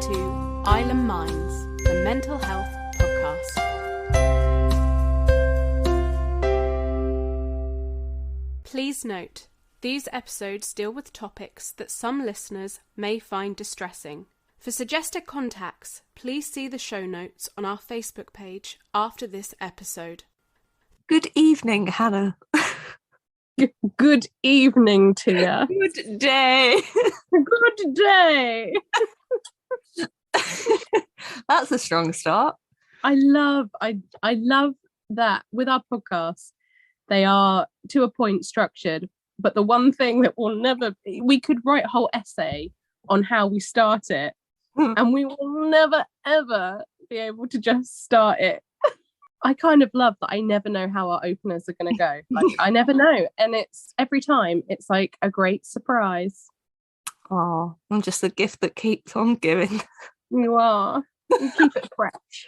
to Island Minds, the mental health podcast. Please note, these episodes deal with topics that some listeners may find distressing. For suggested contacts, please see the show notes on our Facebook page after this episode. Good evening, Hannah. Good evening, Tia. Good day. Good day. That's a strong start. I love that with our podcasts, they are to a point structured, but the one thing that we could write a whole essay on how we start it, and we will never ever be able to just start it. I kind of love that I never know how our openers are going to go. Like, I never know. And it's every time it's like a great surprise. Oh, I'm just a gift that keeps on giving. You are. You keep it fresh.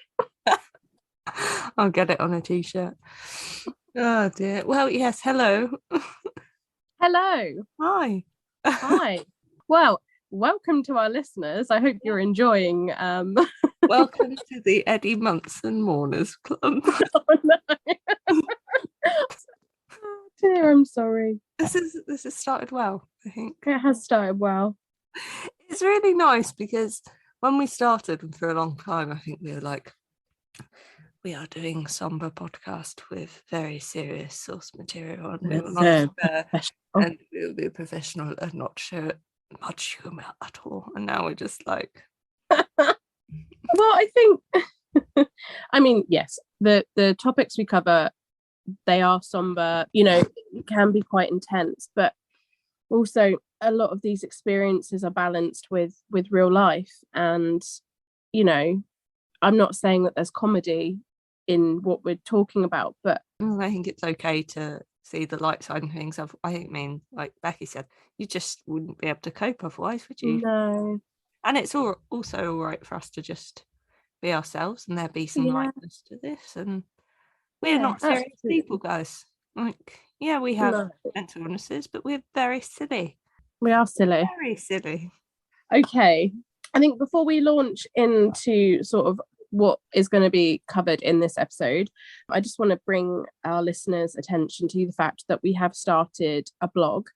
I'll get it on a t-shirt. Oh dear. Well, yes, hello. Hello. Hi. Hi. Well, welcome to our listeners. I hope you're enjoying Welcome to the Eddie Munson Mourners Club. Oh no. Oh, dear, I'm sorry. This has started well, I think. It has started well. It's really nice because when we started, and for a long time, I think we were like, we are doing somber podcast with very serious source material, and we will not and we'll be professional and not show much humour at all. And now we're just like, well, I think I mean, yes, the topics we cover, they are somber, it can be quite intense, but also a lot of these experiences are balanced with real life. And I'm not saying that there's comedy in what we're talking about, but I think it's okay to see the light side of things. I mean, like Becky said, you just wouldn't be able to cope otherwise, would you? No. And it's also all right for us to just be ourselves, and there be some lightness to this. And we're not serious people, guys. Like, yeah, we have mental illnesses, but we're very silly. We are silly. Very silly. Okay. I think before we launch into sort of what is going to be covered in this episode, I just want to bring our listeners' attention to the fact that we have started a blog,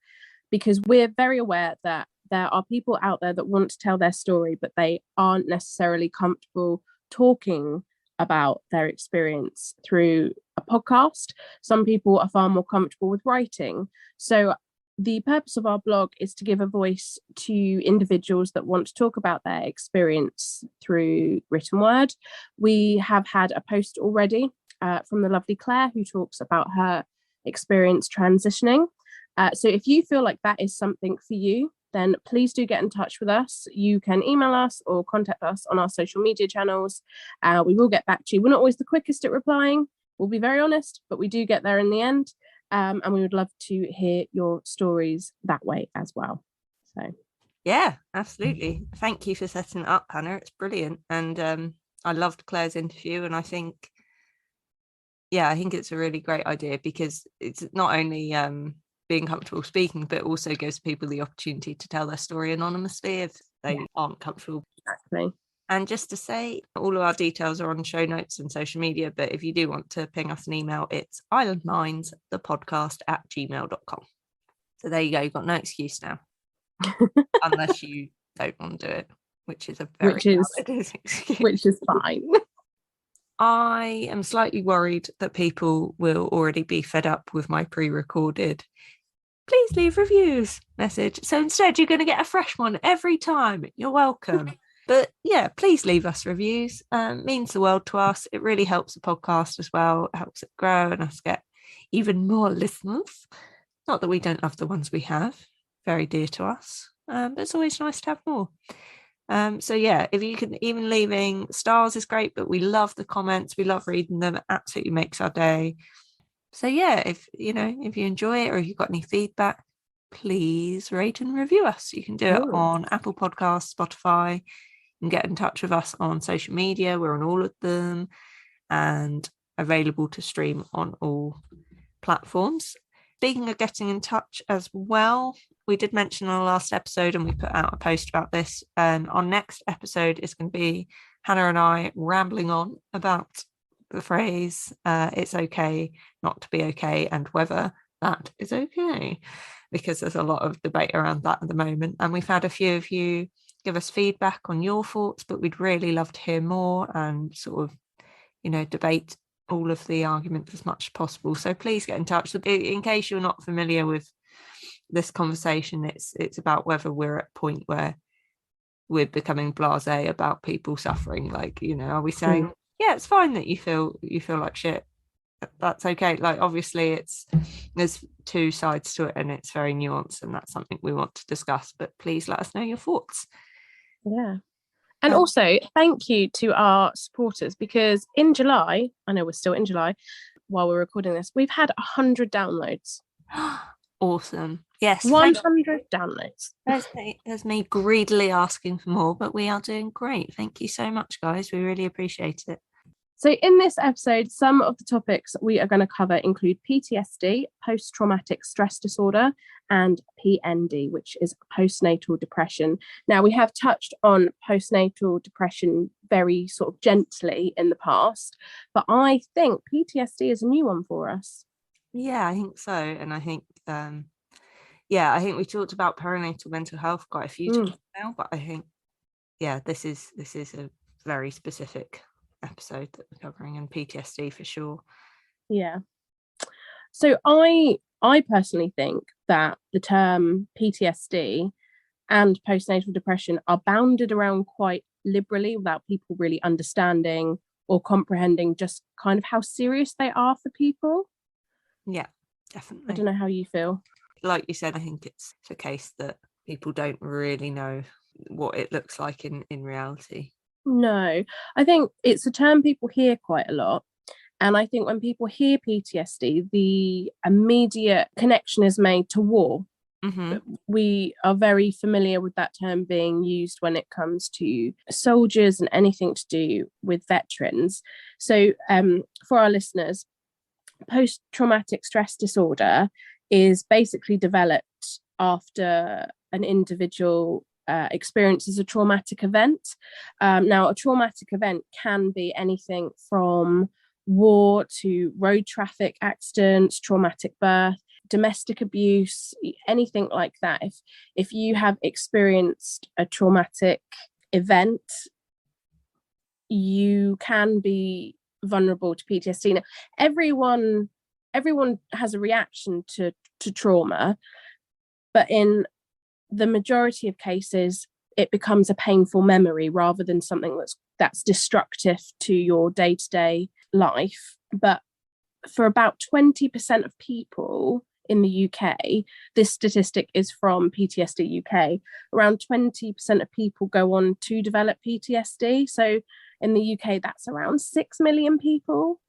because we're very aware that there are people out there that want to tell their story, but they aren't necessarily comfortable talking about their experience through a podcast. Some people are far more comfortable with writing. So the purpose of our blog is to give a voice to individuals that want to talk about their experience through written word. We have had a post already from the lovely Claire, who talks about her experience transitioning. So if you feel like that is something for you, then please do get in touch with us. You can email us or contact us on our social media channels. We will get back to you. We're not always the quickest at replying, we'll be very honest, but we do get there in the end. And we would love to hear your stories that way as well. So, yeah, absolutely. Thank you for setting it up, Hannah. It's brilliant. And I loved Claire's interview. And I think it's a really great idea, because it's not only being comfortable speaking, but also gives people the opportunity to tell their story anonymously if they aren't comfortable. Exactly. And just to say, all of our details are on show notes and social media, but if you do want to ping us an email, it's islandmindsthepodcast@gmail.com. So there you go, you've got no excuse now. Unless you don't want to do it, which is a very valid excuse. Which is fine. I am slightly worried that people will already be fed up with my pre-recorded "please leave reviews" message. So instead, you're going to get a fresh one every time. You're welcome. But yeah, please leave us reviews. It means the world to us. It really helps the podcast as well. It helps it grow and us get even more listeners. Not that we don't love the ones we have, very dear to us. But it's always nice to have more. So yeah, if you can, even leaving stars is great, but we love the comments. We love reading them. It absolutely makes our day. So yeah, if you enjoy it, or if you've got any feedback, please rate and review us. You can do it on Apple Podcasts, Spotify. You can get in touch with us on social media. We're on all of them and available to stream on all platforms. Speaking of getting in touch as well, we did mention on our last episode, and we put out a post about this. Our next episode is going to be Hannah and I rambling on about the phrase "it's okay not to be okay" and whether that is okay, because there's a lot of debate around that at the moment. And we've had a few of you give us feedback on your thoughts, but we'd really love to hear more and sort of, debate all of the arguments as much as possible. So please get in touch. In case you're not familiar with this conversation, it's about whether we're at a point where we're becoming blasé about people suffering. Like, are we saying, yeah, it's fine that you feel like shit, that's okay? Like, obviously there's two sides to it, and it's very nuanced, and that's something we want to discuss. But please let us know your thoughts. Yeah. And also, thank you to our supporters, because in July, I know we're still in July while we're recording this, we've had 100 downloads. Awesome. Yes. 100 downloads. There's me greedily asking for more, but we are doing great. Thank you so much, guys. We really appreciate it. So in this episode, some of the topics we are going to cover include PTSD, post-traumatic stress disorder, and PND, which is postnatal depression. Now, we have touched on postnatal depression very sort of gently in the past, but I think PTSD is a new one for us. Yeah, I think so. And I think, I think we talked about perinatal mental health quite a few times now, but I think, this is a very specific episode that we're covering, and PTSD for sure. Yeah. So I personally think that the term PTSD and postnatal depression are bounded around quite liberally without people really understanding or comprehending just kind of how serious they are for people. Yeah, definitely. I don't know how you feel. Like you said, I think it's a case that people don't really know what it looks like in reality. No, I think it's a term people hear quite a lot. And I think when people hear PTSD, the immediate connection is made to war. Mm-hmm. We are very familiar with that term being used when it comes to soldiers and anything to do with veterans. So for our listeners, post-traumatic stress disorder is basically developed after an individual experiences a traumatic event. Now, a traumatic event can be anything from war to road traffic accidents, traumatic birth, domestic abuse, anything like that. If you have experienced a traumatic event, you can be vulnerable to PTSD. Now, everyone has a reaction to trauma, but in the majority of cases, it becomes a painful memory rather than something that's destructive to your day-to-day life. But for about 20% of people in the UK, this statistic is from PTSD UK, around 20% of people go on to develop PTSD. So in the UK, that's around 6 million people.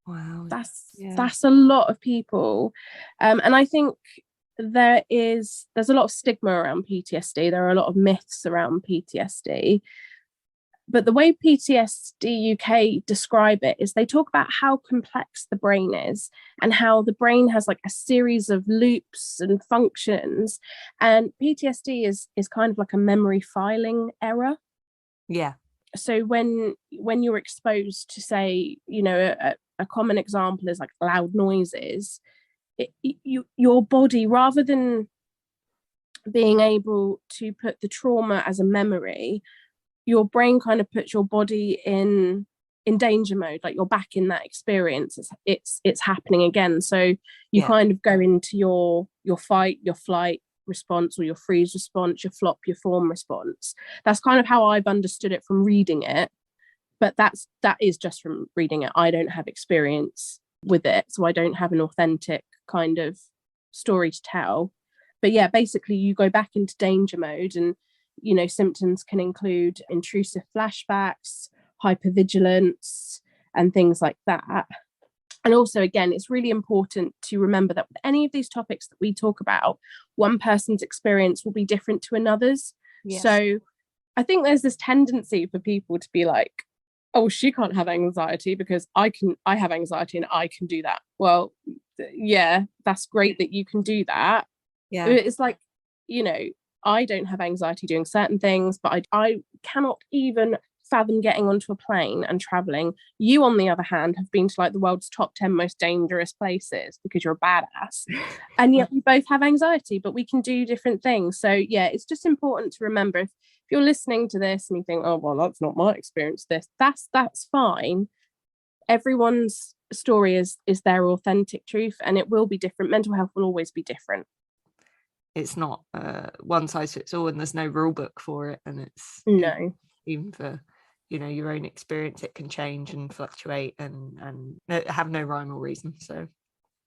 Wow. That's a lot of people. And I think there's a lot of stigma around PTSD. There are a lot of myths around PTSD. But the way PTSD UK describe it is they talk about how complex the brain is and how the brain has like a series of loops and functions. And PTSD is kind of like a memory filing error. Yeah. So when you're exposed to, say, a common example is like loud noises, your body, rather than being able to put the trauma as a memory, your brain kind of puts your body in danger mode, like you're back in that experience. It's happening again. So you kind of go into your fight, your flight response, or your freeze response, your flop, your fawn response. That's kind of how I've understood it from reading it. But that is just from reading it. I don't have experience with it, so I don't have an authentic kind of story to tell. But yeah, basically you go back into danger mode, and symptoms can include intrusive flashbacks, hypervigilance, and things like that. And also, again, it's really important to remember that with any of these topics that we talk about, one person's experience will be different to another's. Yes. So I think there's this tendency for people to be like, oh, she can't have anxiety because I have anxiety and I can do that. Well, yeah, that's great that you can do that. Yeah. It's like, you know, I don't have anxiety doing certain things, but I cannot even fathom getting onto a plane and traveling. You, on the other hand, have been to like the world's top 10 most dangerous places because you're a badass. And yet we both have anxiety, but we can do different things. So yeah, it's just important to remember, if you're listening to this and you think, oh, well, that's not my experience, that's fine. Everyone's story is their authentic truth, and it will be different. Mental health will always be different. It's not one size fits all, and there's no rule book for it. And it's even for, you know, your own experience, it can change and fluctuate and have no rhyme or reason. So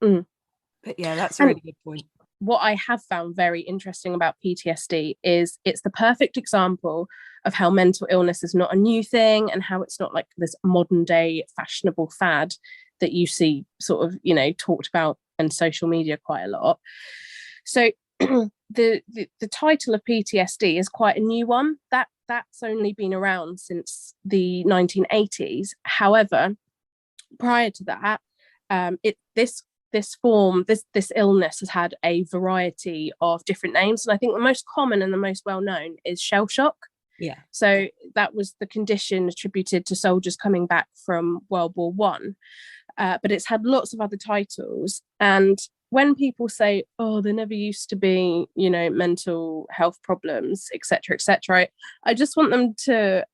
but yeah, that's a really good point. What I have found very interesting about PTSD is it's the perfect example of how mental illness is not a new thing, and how it's not like this modern day fashionable fad that you see sort of, you know, talked about in social media quite a lot. So the title of PTSD is quite a new one. That's only been around since the 1980s. However, prior to that, this illness has had a variety of different names, and I think the most common and the most well known is shell shock. Yeah. So that was the condition attributed to soldiers coming back from World War One, but it's had lots of other titles. And when people say, oh, there never used to be, you know, mental health problems, etc., I just want them to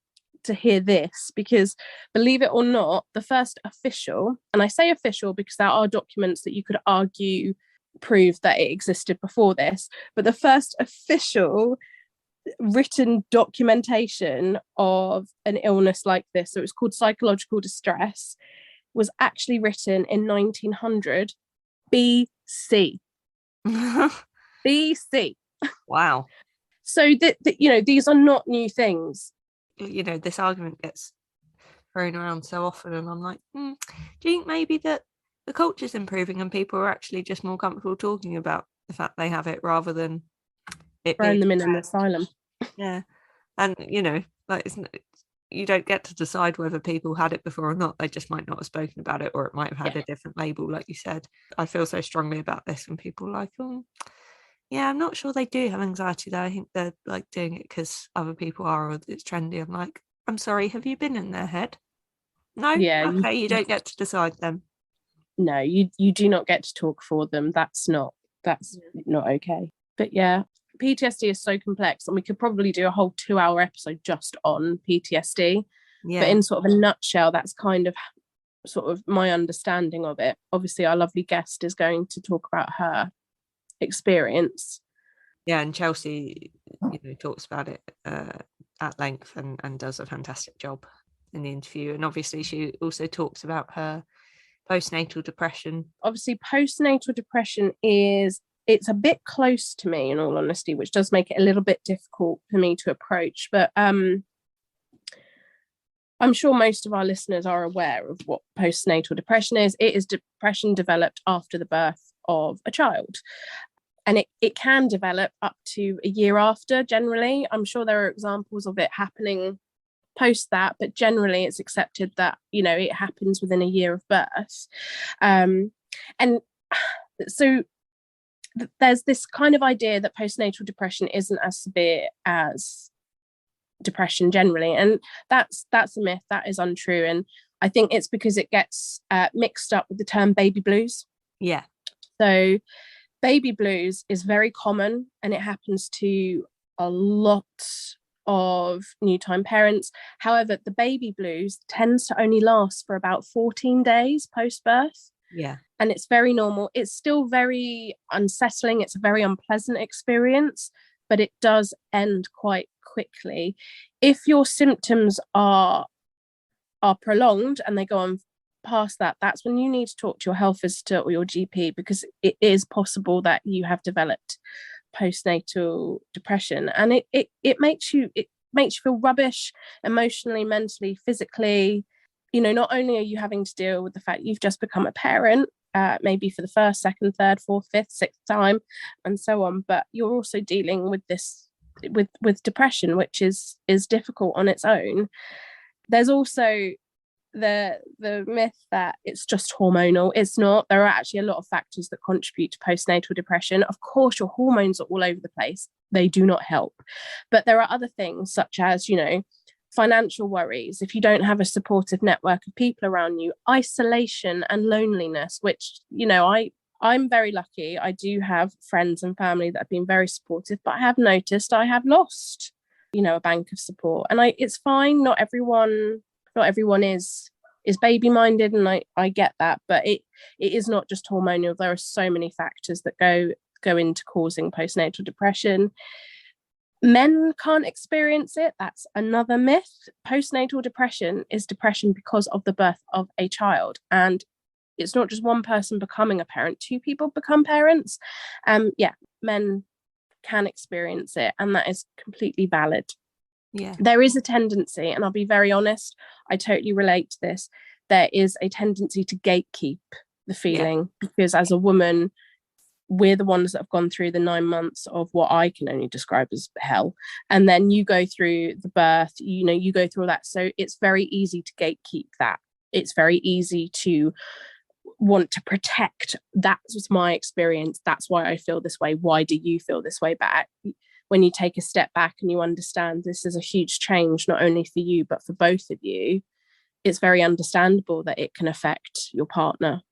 hear this, because believe it or not, the first official, and I say official because there are documents that you could argue prove that it existed before this, but the first official written documentation of an illness like this, so it's called psychological distress, was actually written in 1900 BC. BC. Wow. So that, you know, these are not new things. You know, this argument gets thrown around so often, and I'm like, do you think maybe that the culture's improving and people are actually just more comfortable talking about the fact they have it, rather than it throwing being them in an asylum? Yeah. And, you know, like, you don't get to decide whether people had it before or not. They just might not have spoken about it, or it might have had a different label, like you said. I feel so strongly about this when people are like, oh, yeah, I'm not sure they do have anxiety though. I think they're like doing it because other people are, or it's trendy. I'm like, I'm sorry, have you been in their head? No? Yeah. Okay, you don't get to decide them. No, you do not get to talk for them. That's not okay. But yeah, PTSD is so complex, and we could probably do a whole 2-hour episode just on PTSD. Yeah. But in sort of a nutshell, that's kind of sort of my understanding of it. Obviously, our lovely guest is going to talk about her experience. Yeah, and Chelsea, you know, talks about it at length and does a fantastic job in the interview. And obviously, she also talks about her postnatal depression. Obviously, postnatal depression it's a bit close to me, in all honesty, which does make it a little bit difficult for me to approach. But I'm sure most of our listeners are aware of what postnatal depression is. It is depression developed after the birth of a child. And it can develop up to a year after, generally. I'm sure there are examples of it happening post that, but generally it's accepted that, you know, it happens within a year of birth. And so there's this kind of idea that postnatal depression isn't as severe as depression generally, and that's a myth. That is untrue, and I think it's because it gets mixed up with the term baby blues. Yeah. So baby blues is very common, and it happens to a lot of new time parents. However, the baby blues tends to only last for about 14 days post birth. Yeah. And it's very normal. It's still very unsettling. It's a very unpleasant experience, but it does end quite quickly. If your symptoms are prolonged and they go on past that, that's when you need to talk to your health visitor or your GP, because it is possible that you have developed postnatal depression, and it makes you feel rubbish emotionally, mentally, physically. You know, not only are you having to deal with the fact you've just become a parent, maybe for the first, second, third, fourth, fifth, sixth time, and so on, but you're also dealing with this with depression, which is difficult on its own. There's also the myth that it's just hormonal. It's not. There are actually a lot of factors that contribute to postnatal depression. Of course, your hormones are all over the place. They do not help. But there are other things such as, financial worries, if you don't have a supportive network of people around you, isolation and loneliness, which, I'm very lucky. I do have friends and family that have been very supportive, but I have noticed I have lost, a bank of support. And it's fine. Not everyone is baby minded, and I get that, but it is not just hormonal. There are so many factors that go into causing postnatal depression. Men can't experience it. That's another myth. Postnatal depression is depression because of the birth of a child, and it's not just one person becoming a parent. 2 people become parents. Men can experience it, and that is completely valid. Yeah. There is a tendency, and I'll be very honest, I totally relate to this. There is a tendency to gatekeep the feeling, because as a woman, we're the ones that have gone through the 9 months of what I can only describe as hell. And then you go through the birth, you go through all that. So it's very easy to gatekeep that. It's very easy to want to protect. That was my experience. That's why I feel this way. Why do you feel this way back? When you take a step back and you understand this is a huge change, not only for you, but for both of you, it's very understandable that it can affect your partner.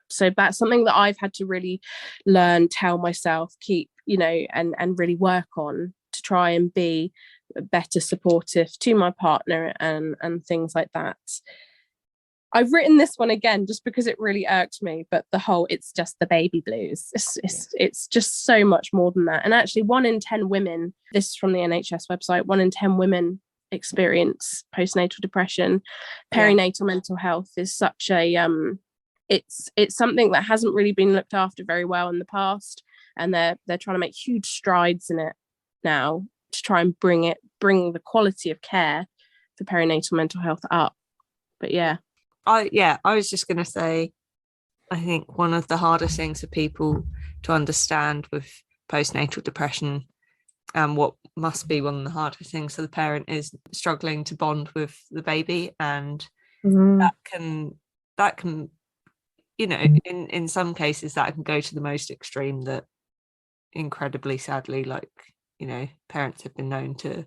So that's something that I've had to really learn, tell myself, keep, and really work on to try and be better supportive to my partner and things like that. I've written this one again just because it really irked me, but it's just the baby blues. It's just so much more than that. And actually 1 in 10 women, this is from the NHS website, 1 in 10 women experience postnatal depression. Perinatal mental health is such a, it's something that hasn't really been looked after very well in the past. And they're trying to make huge strides in it now to try and bring the quality of care for perinatal mental health up. But I was just going to say, I think one of the hardest things for people to understand with postnatal depression, and what must be one of the hardest things for the parent, is struggling to bond with the baby. And that can, in some cases that can go to the most extreme, that incredibly sadly, parents have been known to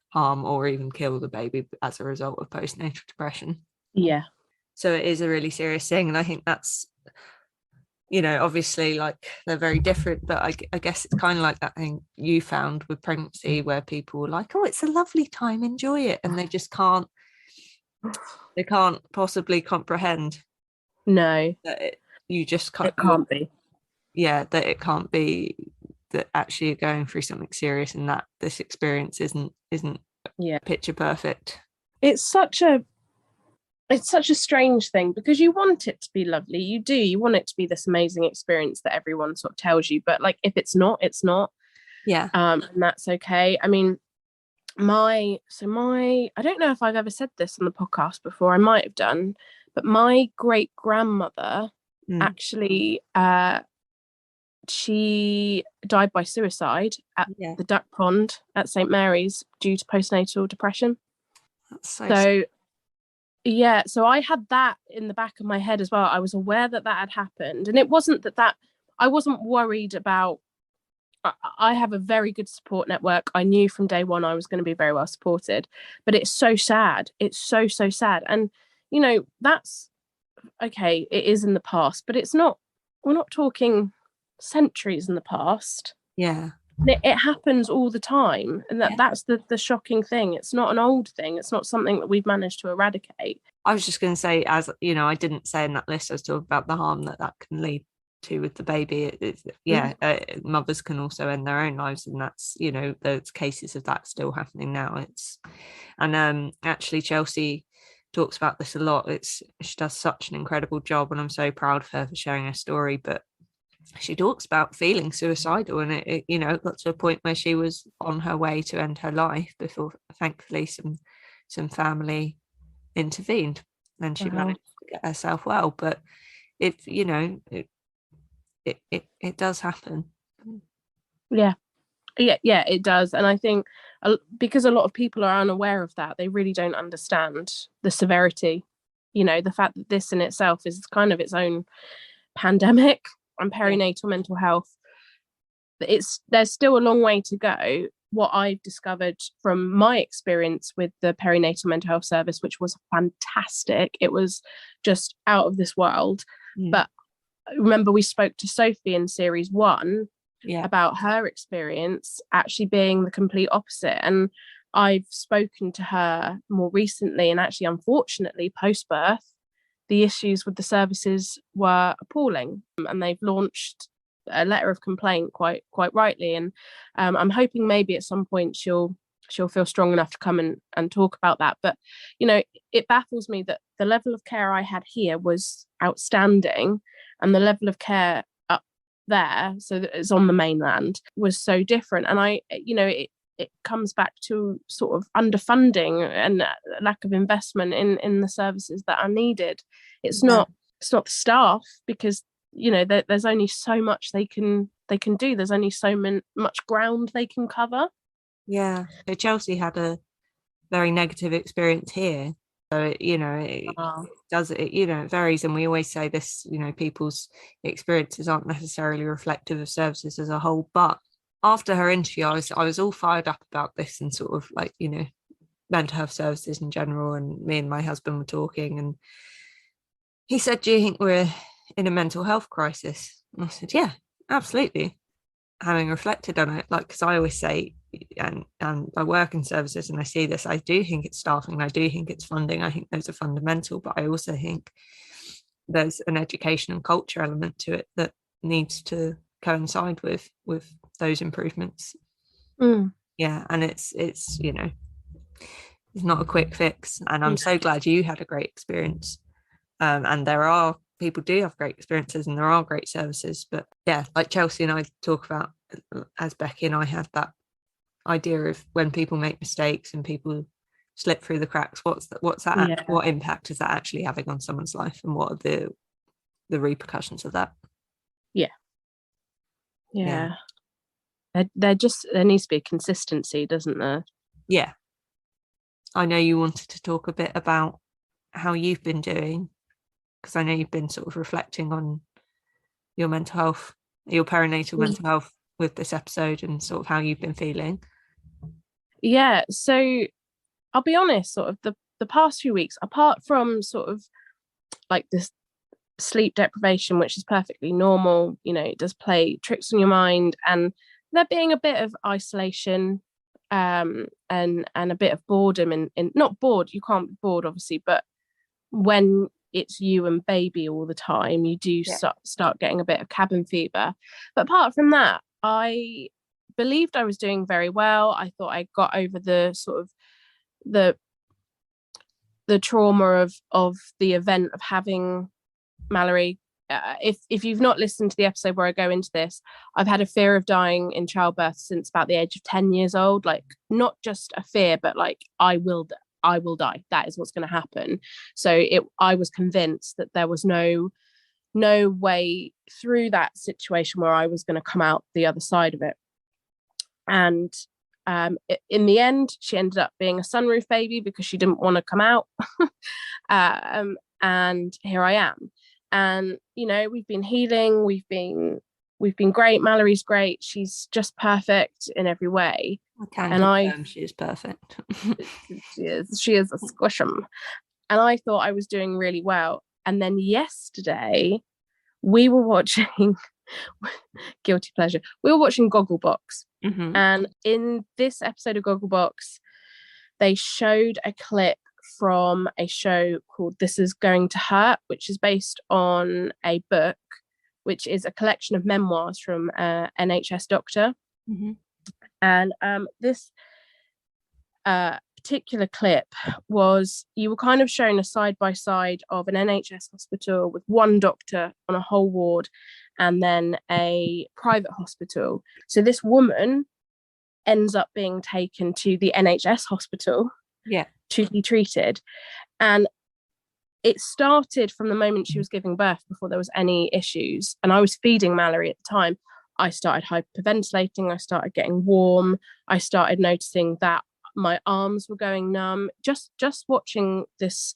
harm or even kill the baby as a result of postnatal depression. Yeah. So it is a really serious thing. And I think that's, obviously they're very different, but I guess it's kind of like that thing you found with pregnancy where people were like, oh, it's a lovely time, enjoy it. And they just can't possibly comprehend. No. That you just can't. It can't be. Yeah, that it can't be, that actually you're going through something serious and that this experience isn't picture perfect. It's such a strange thing, because you want it to be lovely. You want it to be this amazing experience that everyone sort of tells you, but if it's not, it's not. Yeah. And that's okay. I mean, I don't know if I've ever said this on the podcast before. I might have done, but my great grandmother actually she died by suicide at the duck pond at St Mary's due to postnatal depression. That's so so I had that in the back of my head as well. I was aware that had happened, and it wasn't that I wasn't worried about. I have a very good support network. I knew from day one I was going to be very well supported, but it's so sad. It's so sad. And that's okay, it is in the past, but it's not, we're not talking centuries in the past. Yeah. It happens all the time, and that's the shocking thing. It's not an old thing. It's not something that we've managed to eradicate. I was just going to say, as I didn't say in that list, I was talking about the harm that can lead to with the baby. Mothers can also end their own lives, and that's there's cases of that still happening now. Actually Chelsea talks about this a lot. She does such an incredible job, and I'm so proud of her for sharing her story. But she talks about feeling suicidal, and it got to a point where she was on her way to end her life before, thankfully, some family intervened, and she managed to get herself well. But it does happen. Yeah, it does. And I think because a lot of people are unaware of that, they really don't understand the severity you know, the fact that this in itself is kind of its own pandemic and perinatal mental health, there's still a long way to go. What I've discovered from my experience with the perinatal mental health service, which was fantastic, it was just out of this world. But remember, we spoke to Sophie in series 1 about her experience actually being the complete opposite. And I've spoken to her more recently, and actually, unfortunately, post-birth, the issues with the services were appalling, and they've launched a letter of complaint quite rightly. And I'm hoping maybe at some point she'll feel strong enough to come and talk about that. But, you know, it baffles me that the level of care I had here was outstanding, and the level of care up there, so that it's on the mainland, was so different. And it comes back to sort of underfunding and lack of investment in the services that are needed. It's not the staff, because, you know, there's only so much they can do. There's only so much ground they can cover. Yeah. So Chelsea had a very negative experience here. So, it does, it varies. And we always say this, people's experiences aren't necessarily reflective of services as a whole. But after her interview, I was all fired up about this, and sort of like, mental health services in general. And me and my husband were talking, and he said, "Do you think we're in a mental health crisis?" And I said, "Yeah, absolutely." Having reflected on it, like, because I always say, and I work in services and I see this, I do think it's staffing, I do think it's funding, I think those are fundamental, but I also think there's an education and culture element to it that needs to coincide with those improvements. Yeah, and it's it's not a quick fix, and I'm so glad you had a great experience. And people do have great experiences, and there are great services. But yeah, like Chelsea and I talk about, as Becky and I have that idea of when people make mistakes and people slip through the cracks, what impact is that actually having on someone's life, and what are the repercussions of that? Yeah. There needs to be a consistency, doesn't there? Yeah. I know you wanted to talk a bit about how you've been doing, because I know you've been sort of reflecting on your mental health, your perinatal mental health with this episode, and sort of how you've been feeling. Yeah, so I'll be honest, sort of the past few weeks, apart from sort of like this sleep deprivation, which is perfectly normal, it does play tricks on your mind, and there being a bit of isolation and a bit of boredom, and not bored, you can't be bored obviously, but when it's you and baby all the time, you do start getting a bit of cabin fever. But apart from that, I believed I was doing very well. I thought I got over the sort of the trauma of the event of having Mallory. If you've not listened to the episode where I go into this, I've had a fear of dying in childbirth since about the age of 10 years old. Like, not just a fear, but like, I will die. That is what's going to happen. So I was convinced that there was no way through that situation where I was going to come out the other side of it. And in the end, she ended up being a sunroof baby because she didn't want to come out. And here I am. And we've been healing. We've been great. Mallory's great. She's just perfect in every way. I can confirm she is perfect. She is a squishum. And I thought I was doing really well. And then yesterday we were watching guilty pleasure. We were watching Gogglebox. And in this episode of Gogglebox, they showed a clip from a show called This Is Going to Hurt, which is based on a book, which is a collection of memoirs from an NHS doctor. And this particular clip was, you were kind of shown a side-by-side of an NHS hospital with one doctor on a whole ward, and then a private hospital. So this woman ends up being taken to the NHS hospital to be treated. And it started from the moment she was giving birth, before there was any issues. And I was feeding Mallory at the time. I started hyperventilating. I started getting warm. I started noticing that my arms were going numb, just watching this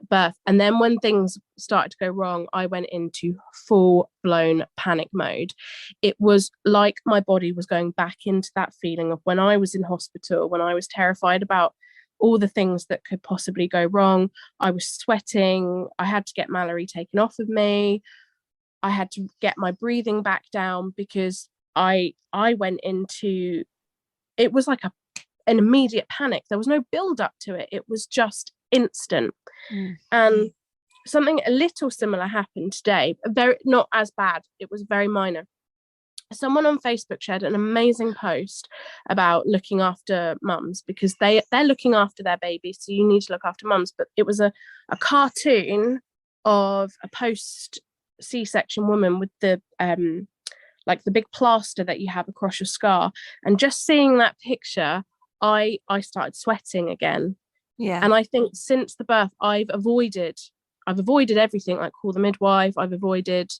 birth. And then when things started to go wrong, I went into full-blown panic mode. It was like my body was going back into that feeling of when I was in hospital, when I was terrified about all the things that could possibly go wrong. I was sweating. I had to get Mallory taken off of me. I had to get my breathing back down because I went into, it was like an immediate panic. There was no build up to it. It was just instant. And something a little similar happened today, very not as bad. It was very minor. Someone on Facebook shared an amazing post about looking after mums, because they're looking after their babies, so you need to look after mums. But it was a cartoon of a post C-section woman with the like the big plaster that you have across your scar, and just seeing that picture, I started sweating again. And I think since the birth, I've avoided everything, like call the midwife. I've avoided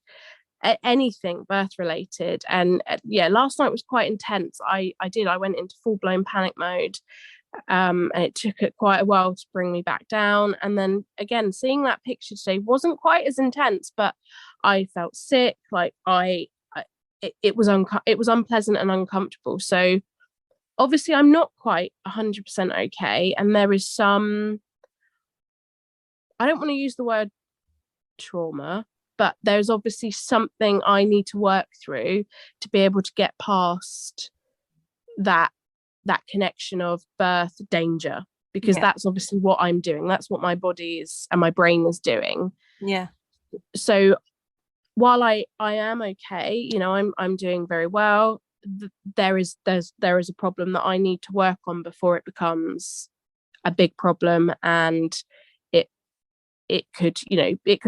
anything birth related. And last night was quite intense. I went into full-blown panic mode, and it took it quite a while to bring me back down. And then again, seeing that picture today wasn't quite as intense, but I felt sick. Like it was unpleasant and uncomfortable. So obviously I'm not quite 100% okay, and there is some, I don't want to use the word trauma, but there's obviously something I need to work through to be able to get past that connection of birth danger, because that's obviously what I'm doing. That's what my body is and my brain is doing. So while I am okay, I'm doing very well, there is a problem that I need to work on before it becomes a big problem, and it could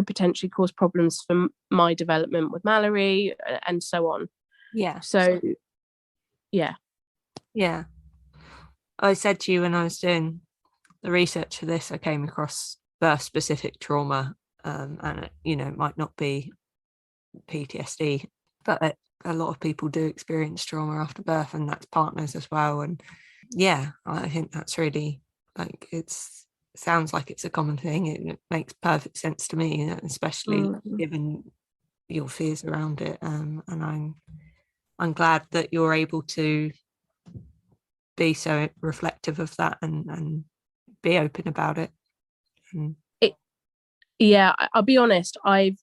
potentially cause problems for my development with Mallory and so on. So I said to you when I was doing the research for this, I came across birth specific trauma, and it might not be PTSD, but a lot of people do experience trauma after birth, and that's partners as well. And I think that's really, like, sounds like it's a common thing. It makes perfect sense to me, especially given your fears around it. And I'm glad that you're able to be so reflective of that and be open about it. I'll be honest, I've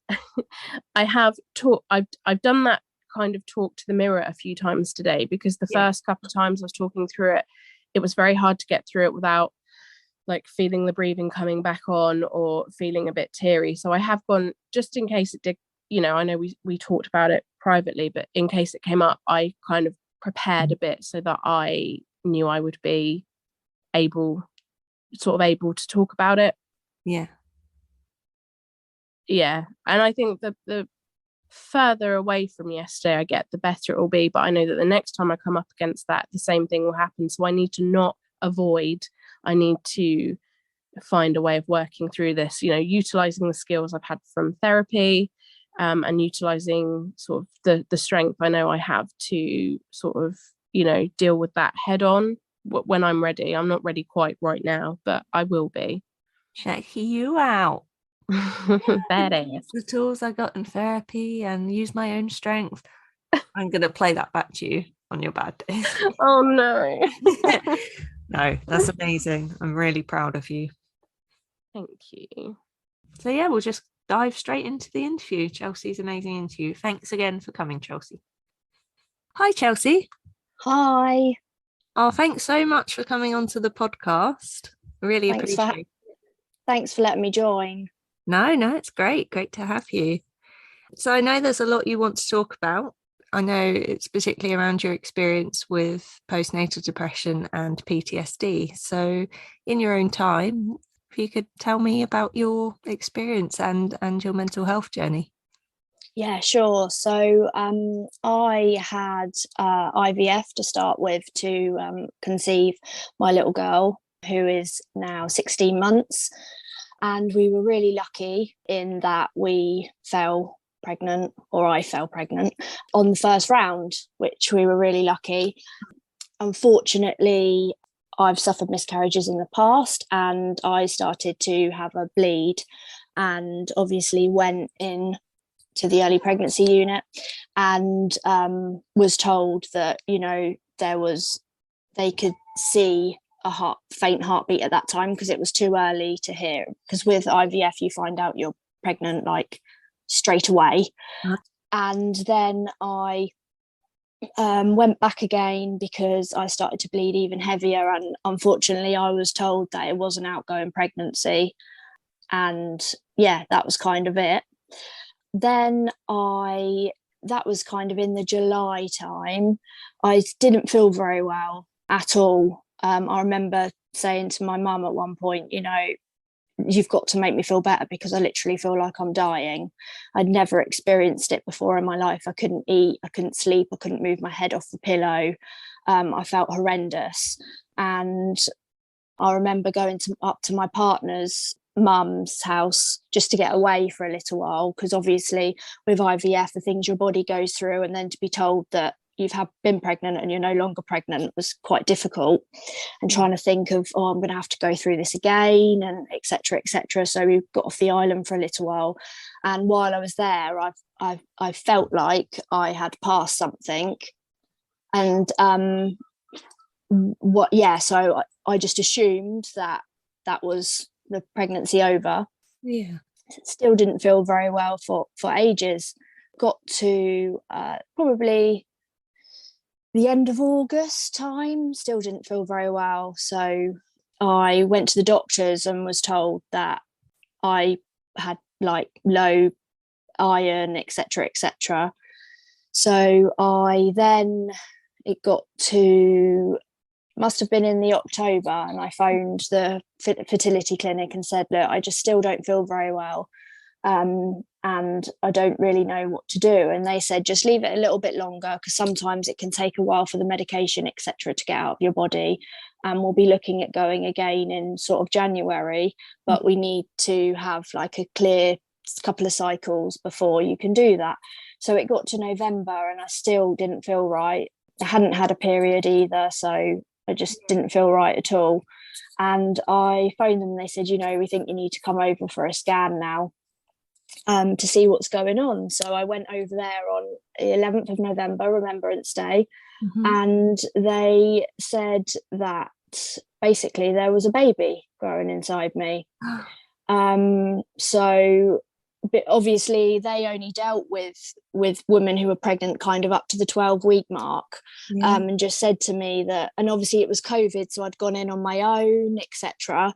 done that kind of talk to the mirror a few times today, because the first couple of times I was talking through it, it was very hard to get through it without like feeling the breathing coming back on or feeling a bit teary. So I have gone, just in case it did, I know we talked about it privately, but in case it came up, I kind of prepared a bit so that I knew I would be able to talk about it. And I think that the further away from yesterday I get, the better it will be. But I know that the next time I come up against that, the same thing will happen. So I need to not avoid. I need to find a way of working through this, utilizing the skills I've had from therapy, and utilizing sort of the strength I know I have to sort of, deal with that head on when I'm ready. I'm not ready quite right now, but I will be. Check you out. Badass. The tools I got in therapy and use my own strength. I'm going to play that back to you on your bad days. Oh no. No, that's amazing. I'm really proud of you. Thank you. So we'll just dive straight into the interview. Chelsea's amazing interview. Thanks again for coming, Chelsea. Hi, Chelsea. Hi. Oh, thanks so much for coming onto the podcast. Really appreciate it. Thanks for letting me join. No, it's great to have you. So I know there's a lot you want to talk about. I know it's particularly around your experience with postnatal depression and PTSD. So in your own time, if you could tell me about your experience and your mental health journey. Yeah, sure. So I had IVF to start with to conceive my little girl, who is now 16 months. And we were really lucky in that I fell pregnant on the first round, which we were really lucky. Unfortunately, I've suffered miscarriages in the past, and I started to have a bleed, and obviously went in to the early pregnancy unit, and was told that, you know, they could see a faint heartbeat at that time, because it was too early to hear, because with IVF you find out you're pregnant like straight away. And then I went back again because I started to bleed even heavier, and unfortunately I was told that it was an outgoing pregnancy, and yeah, that was kind of it. Then that was kind of in the July time. I didn't feel very well at all. I remember saying to my mum at one point, you know, you've got to make me feel better, because I literally feel like I'm dying. I'd never experienced it before in my life. I couldn't eat, I couldn't sleep, I couldn't move my head off the pillow. I felt horrendous. And I remember going up to my partner's mum's house just to get away for a little while, because obviously with IVF, the things your body goes through, and then to be told that you've been pregnant and you're no longer pregnant was quite difficult, and trying to think of, oh, I'm going to have to go through this again, and etc etc. So we got off the island for a little while, and while I was there, I felt like I had passed something, and so I just assumed that was the pregnancy over. Yeah. Still didn't feel very well for ages. Got to probably the end of August time, still didn't feel very well. So I went to the doctors and was told that I had like low iron, etc etc. So it got to, must have been in the October, and I phoned the fertility clinic and said, look, I just still don't feel very well, and I don't really know what to do. And they said, just leave it a little bit longer, because sometimes it can take a while for the medication etc to get out of your body, and we'll be looking at going again in sort of January, but we need to have like a clear couple of cycles before you can do that. So it got to November and I still didn't feel right. I hadn't had a period either, so I just didn't feel right at all. And I phoned them and they said, you know, we think you need to come over for a scan now, to see what's going on. So I went over there on the 11th of November, Remembrance Day, and they said that basically there was a baby growing inside me. So, but obviously they only dealt with women who were pregnant kind of up to the 12-week mark, and just said to me that, and obviously it was COVID, so I'd gone in on my own, etc.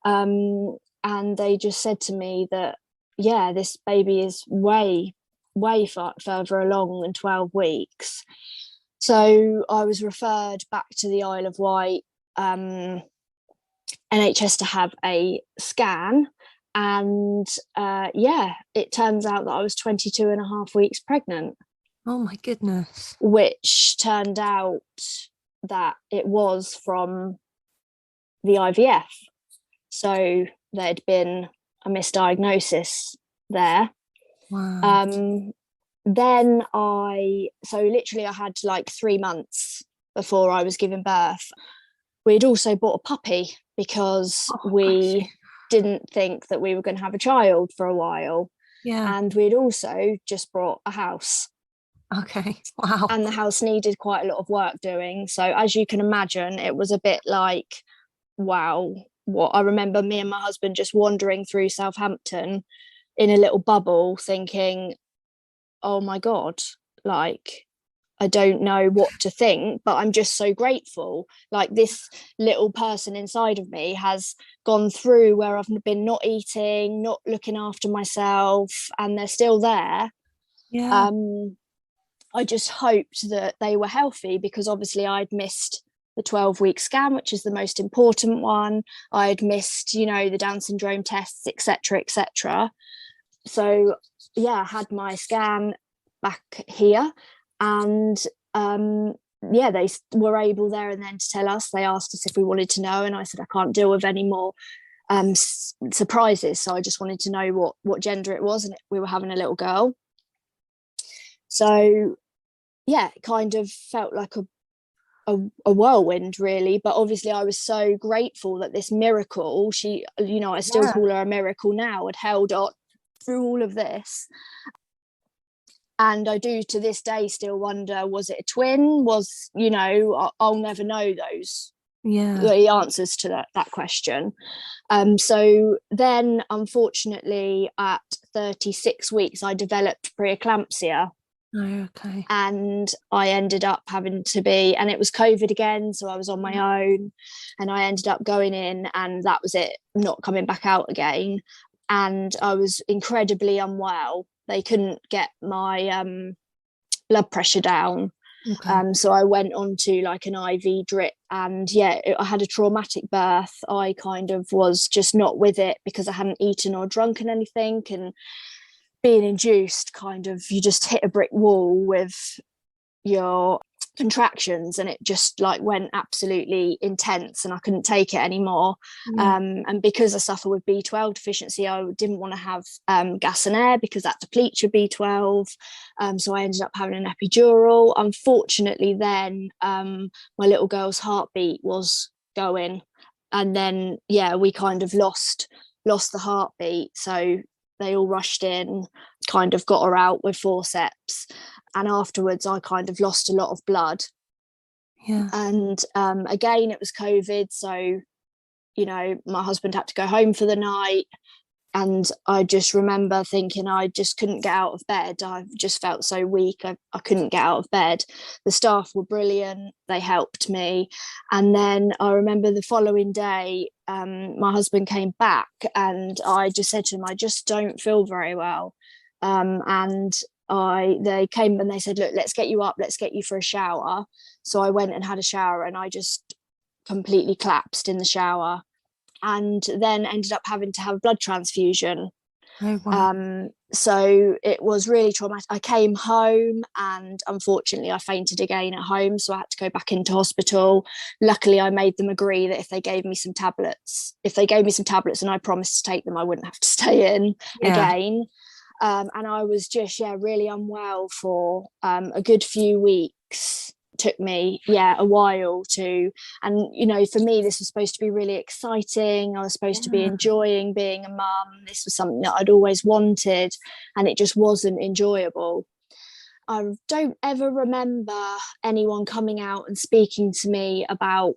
And they just said to me that, yeah, this baby is way further along than 12 weeks. So I was referred back to the Isle of Wight NHS to have a scan, and it turns out that I was 22 and a half weeks pregnant. Oh my goodness. Which turned out that it was from the IVF. So there'd been a misdiagnosis there. Wow. Then I had like 3 months before I was giving birth. We'd also bought a puppy because we didn't think that we were going to have a child for a while. Yeah. And we'd also just bought a house. Okay. Wow. And the house needed quite a lot of work doing. So as you can imagine, it was a bit like, wow. What I remember me and my husband just wandering through Southampton in a little bubble thinking, oh my God, like, I don't know what to think, but I'm just so grateful. Like, this little person inside of me has gone through where I've been not eating, not looking after myself, and they're still there. Yeah. I just hoped that they were healthy, because obviously I'd missed the 12-week scan, which is the most important one. I'd missed, the Down syndrome tests, etc etc. So yeah, I had my scan back here, and they were able there and then to tell us. They asked us if we wanted to know, and I said I can't deal with any more surprises, so I just wanted to know what gender it was, and we were having a little girl. So yeah, it kind of felt like a whirlwind, really. But obviously I was so grateful that this miracle, she, I still call her a miracle now, had held on through all of this. And I do to this day still wonder, was it a twin? I'll never know the answers to that question. So then, unfortunately, at 36 weeks, I developed preeclampsia. Oh, okay. And I ended up having to be, and it was COVID again, so I was on my own, and I ended up going in, and that was it, not coming back out again. And I was incredibly unwell. They couldn't get my blood pressure down. Okay. So I went on to like an IV drip, and I had a traumatic birth. I kind of was just not with it because I hadn't eaten or drunken anything, and being induced, kind of, you just hit a brick wall with your contractions, and it just like went absolutely intense, and I couldn't take it anymore. And because I suffer with B12 deficiency, I didn't want to have gas and air because that depletes your B12. So I ended up having an epidural. Unfortunately, then my little girl's heartbeat was going, and then we kind of lost the heartbeat. So they all rushed in, kind of got her out with forceps. And afterwards, I kind of lost a lot of blood. Yeah. And again, it was COVID. So, my husband had to go home for the night. And I just remember thinking I just couldn't get out of bed. I just felt so weak. I couldn't get out of bed. The staff were brilliant. They helped me. And then I remember the following day, my husband came back, and I just said to him, I just don't feel very well. And they came and they said, look, let's get you up. Let's get you for a shower. So I went and had a shower, and I just completely collapsed in the shower, and then ended up having to have a blood transfusion. Oh, wow. So it was really traumatic. I came home, and unfortunately I fainted again at home, so I had to go back into hospital. Luckily, I made them agree that if they gave me some tablets and I promised to take them, I wouldn't have to stay in again. And I was just really unwell for a good few weeks. Took me a while to, and for me this was supposed to be really exciting. I was supposed to be enjoying being a mum. This was something that I'd always wanted, and it just wasn't enjoyable. I don't ever remember anyone coming out and speaking to me about,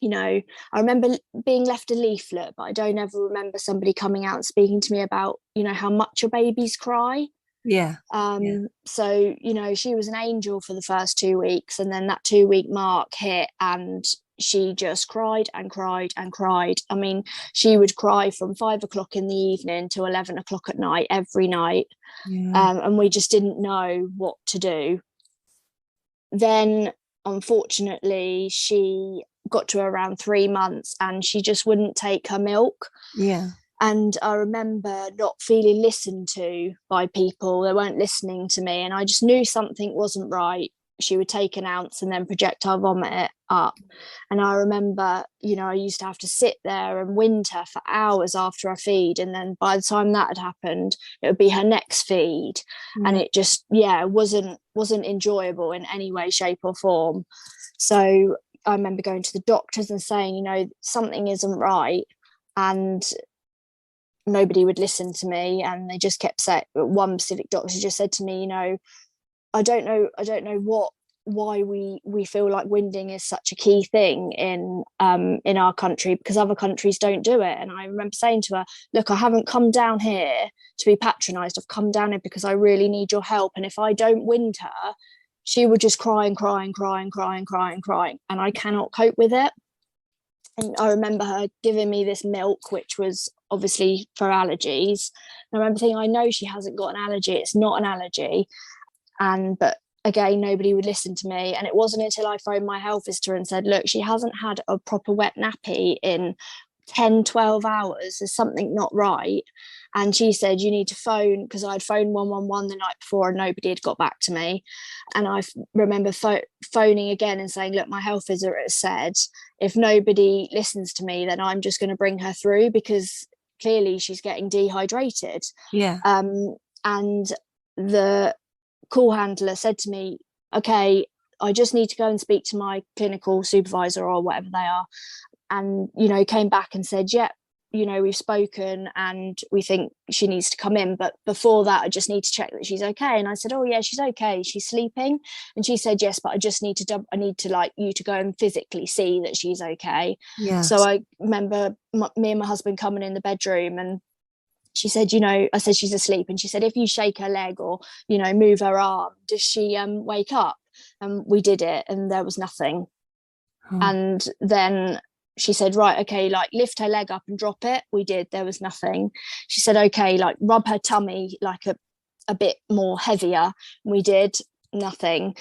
I remember being left a leaflet, but I don't ever remember somebody coming out and speaking to me about, how much your babies cry. So she was an angel for the first 2 weeks, and then that 2-week mark hit, and she just cried and cried and cried. I mean, she would cry from 5 o'clock in the evening to 11 o'clock at night every night. And we just didn't know what to do. Then unfortunately she got to around 3 months, and she just wouldn't take her milk. And I remember not feeling listened to by people. They weren't listening to me, and I just knew something wasn't right. She would take an ounce and then projectile vomit it up. And I remember, I used to have to sit there and wind her for hours after I feed. And then by the time that had happened, it would be her next feed. And it just, wasn't enjoyable in any way, shape or form. So I remember going to the doctors and saying, something isn't right. And nobody would listen to me, and they just kept saying, one specific doctor just said to me, I don't know why we feel like winding is such a key thing in our country, because other countries don't do it. And I remember saying to her, look, I haven't come down here to be patronized. I've come down here because I really need your help. And if I don't wind her, she would just cry and cry and cry and cry and cry and cry, and I cannot cope with it. And I remember her giving me this milk, which was obviously for allergies. And I remember thinking, I know she hasn't got an allergy. It's not an allergy. But again, nobody would listen to me. And it wasn't until I phoned my health visitor and said, look, she hasn't had a proper wet nappy in 10, 12 hours. There's something not right. And she said, you need to phone, because I'd phoned 111 the night before and nobody had got back to me. And I remember phoning again and saying, look, my health visitor has said, if nobody listens to me, then I'm just going to bring her through, because clearly she's getting dehydrated. And the call handler said to me, okay, I just need to go and speak to my clinical supervisor or whatever they are. And, came back and said, yeah, we've spoken and we think she needs to come in. But before that, I just need to check that she's okay. And I said, oh, yeah, she's okay. She's sleeping. And she said, yes, but I just need to, like you to go and physically see that she's okay. Yeah. So I remember me and my husband coming in the bedroom, and she said, I said, she's asleep. And she said, if you shake her leg or, move her arm, does she wake up? And we did it and there was nothing. And then she said, right, okay, like lift her leg up and drop it. We did, there was nothing. She said, okay, like rub her tummy like a bit more heavier. We did, nothing.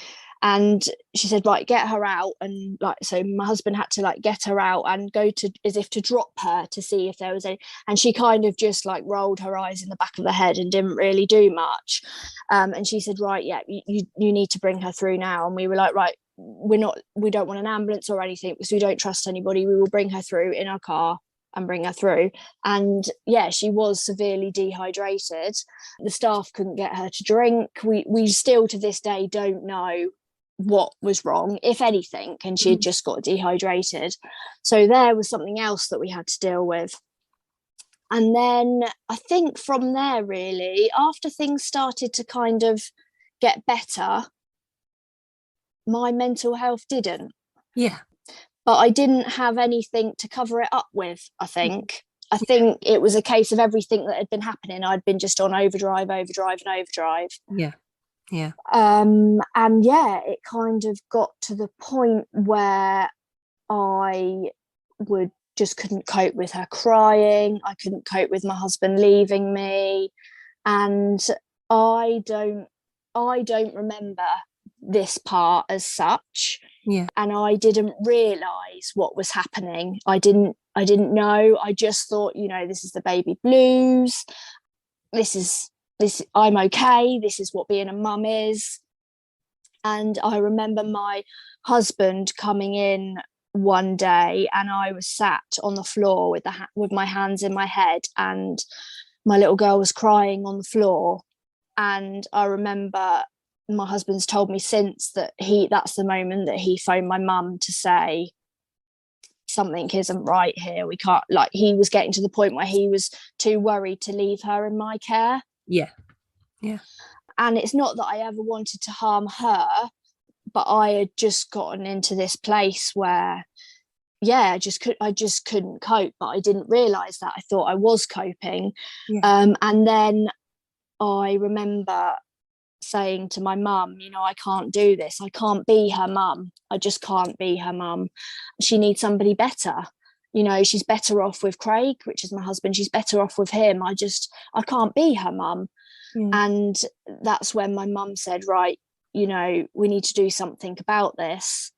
And she said, right, get her out. And like, so my husband had to like get her out and go to, as if to drop her to see if there was any, and she kind of just like rolled her eyes in the back of the head and didn't really do much. And she said, right, yeah, you need to bring her through now. And we were like, right, we don't want an ambulance or anything because we don't trust anybody. We will bring her through in our car and bring her through. And yeah, she was severely dehydrated. The staff couldn't get her to drink. We still to this day don't know what was wrong, if anything, and she had just got dehydrated. So there was something else that we had to deal with. And then I think from there, really, after things started to kind of get better, my mental health didn't. Yeah. But I didn't have anything to cover it up with, I think. I think it was a case of everything that had been happening. I'd been just on overdrive. Yeah. Yeah. And yeah, it kind of got to the point where I couldn't cope with her crying. I couldn't cope with my husband leaving me. And I don't remember this part as such. Yeah. And I didn't realize what was happening. I didn't know. I just thought, this is the baby blues. This I'm okay. This is what being a mum is. And I remember my husband coming in one day and I was sat on the floor with my hands in my head, and my little girl was crying on the floor. And I remember my husband's told me since that that's the moment that he phoned my mum to say something isn't right here. We can't, like, he was getting to the point where he was too worried to leave her in my care. Yeah. And it's not that I ever wanted to harm her, but I had just gotten into this place where I just couldn't cope, but I didn't realize that. I thought I was coping. And then I remember saying to my mum, I can't do this. I can't be her mum. I just can't be her mum. She needs somebody better. She's better off with Craig, which is my husband. She's better off with him. I can't be her mum. And that's when my mum said, right, we need to do something about this.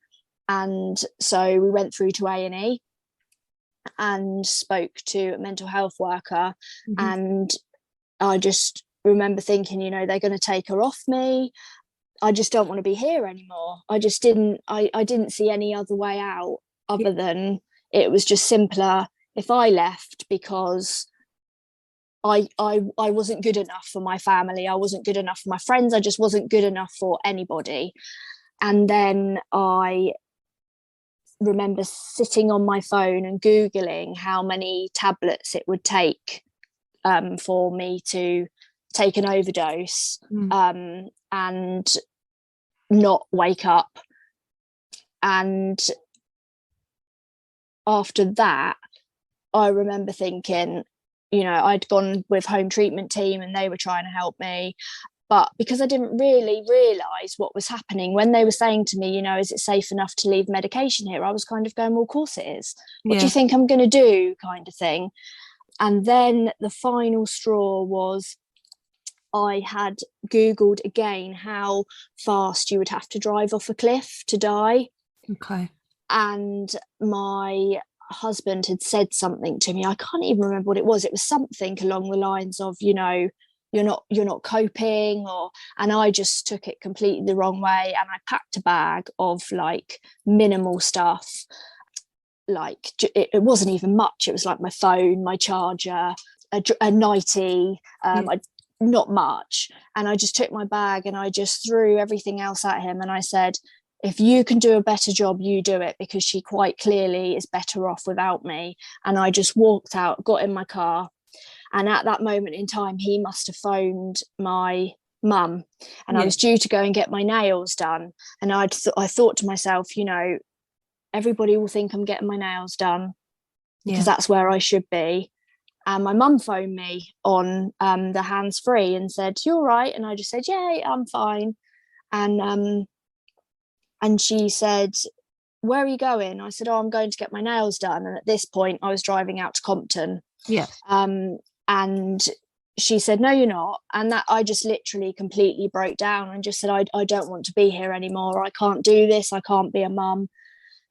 And so we went through to A&E and spoke to a mental health worker. And I just remember thinking, they're going to take her off me. I just don't want to be here anymore. I just didn't see any other way out other than it was just simpler if I left, because I wasn't good enough for my family. I wasn't good enough for my friends. I just wasn't good enough for anybody. And then I remember sitting on my phone and Googling how many tablets it would take for me to take an overdose and not wake up. And after that, I remember thinking, I'd gone with home treatment team and they were trying to help me. But because I didn't really realise what was happening, when they were saying to me, is it safe enough to leave medication here? I was kind of going, well, of course it is. What do you think I'm going to do, kind of thing? And then the final straw was I had Googled again how fast you would have to drive off a cliff to die. Okay. And my husband had said something to me. I can't even remember what it was. It was something along the lines of, you're not coping, and I just took it completely the wrong way. And I packed a bag of like minimal stuff. Like it wasn't even much. It was like my phone, my charger, a nightie, not much. And I just took my bag and I just threw everything else at him. And I said, if you can do a better job, you do it, because she quite clearly is better off without me. And I just walked out, got in my car. And at that moment in time, he must have phoned my mum, and I was due to go and get my nails done. And I thought to myself, you know, everybody will think I'm getting my nails done because that's where I should be. And my mum phoned me on the hands-free and said, "You all right?" And I just said, "Yeah, I'm fine." And she said, "Where are you going?" I said, "Oh, I'm going to get my nails done." And at this point, I was driving out to Compton. Yeah. And she said, "No, you're not." And that I just literally completely broke down and just said, I don't want to be here anymore. I can't do this. I can't be a mum.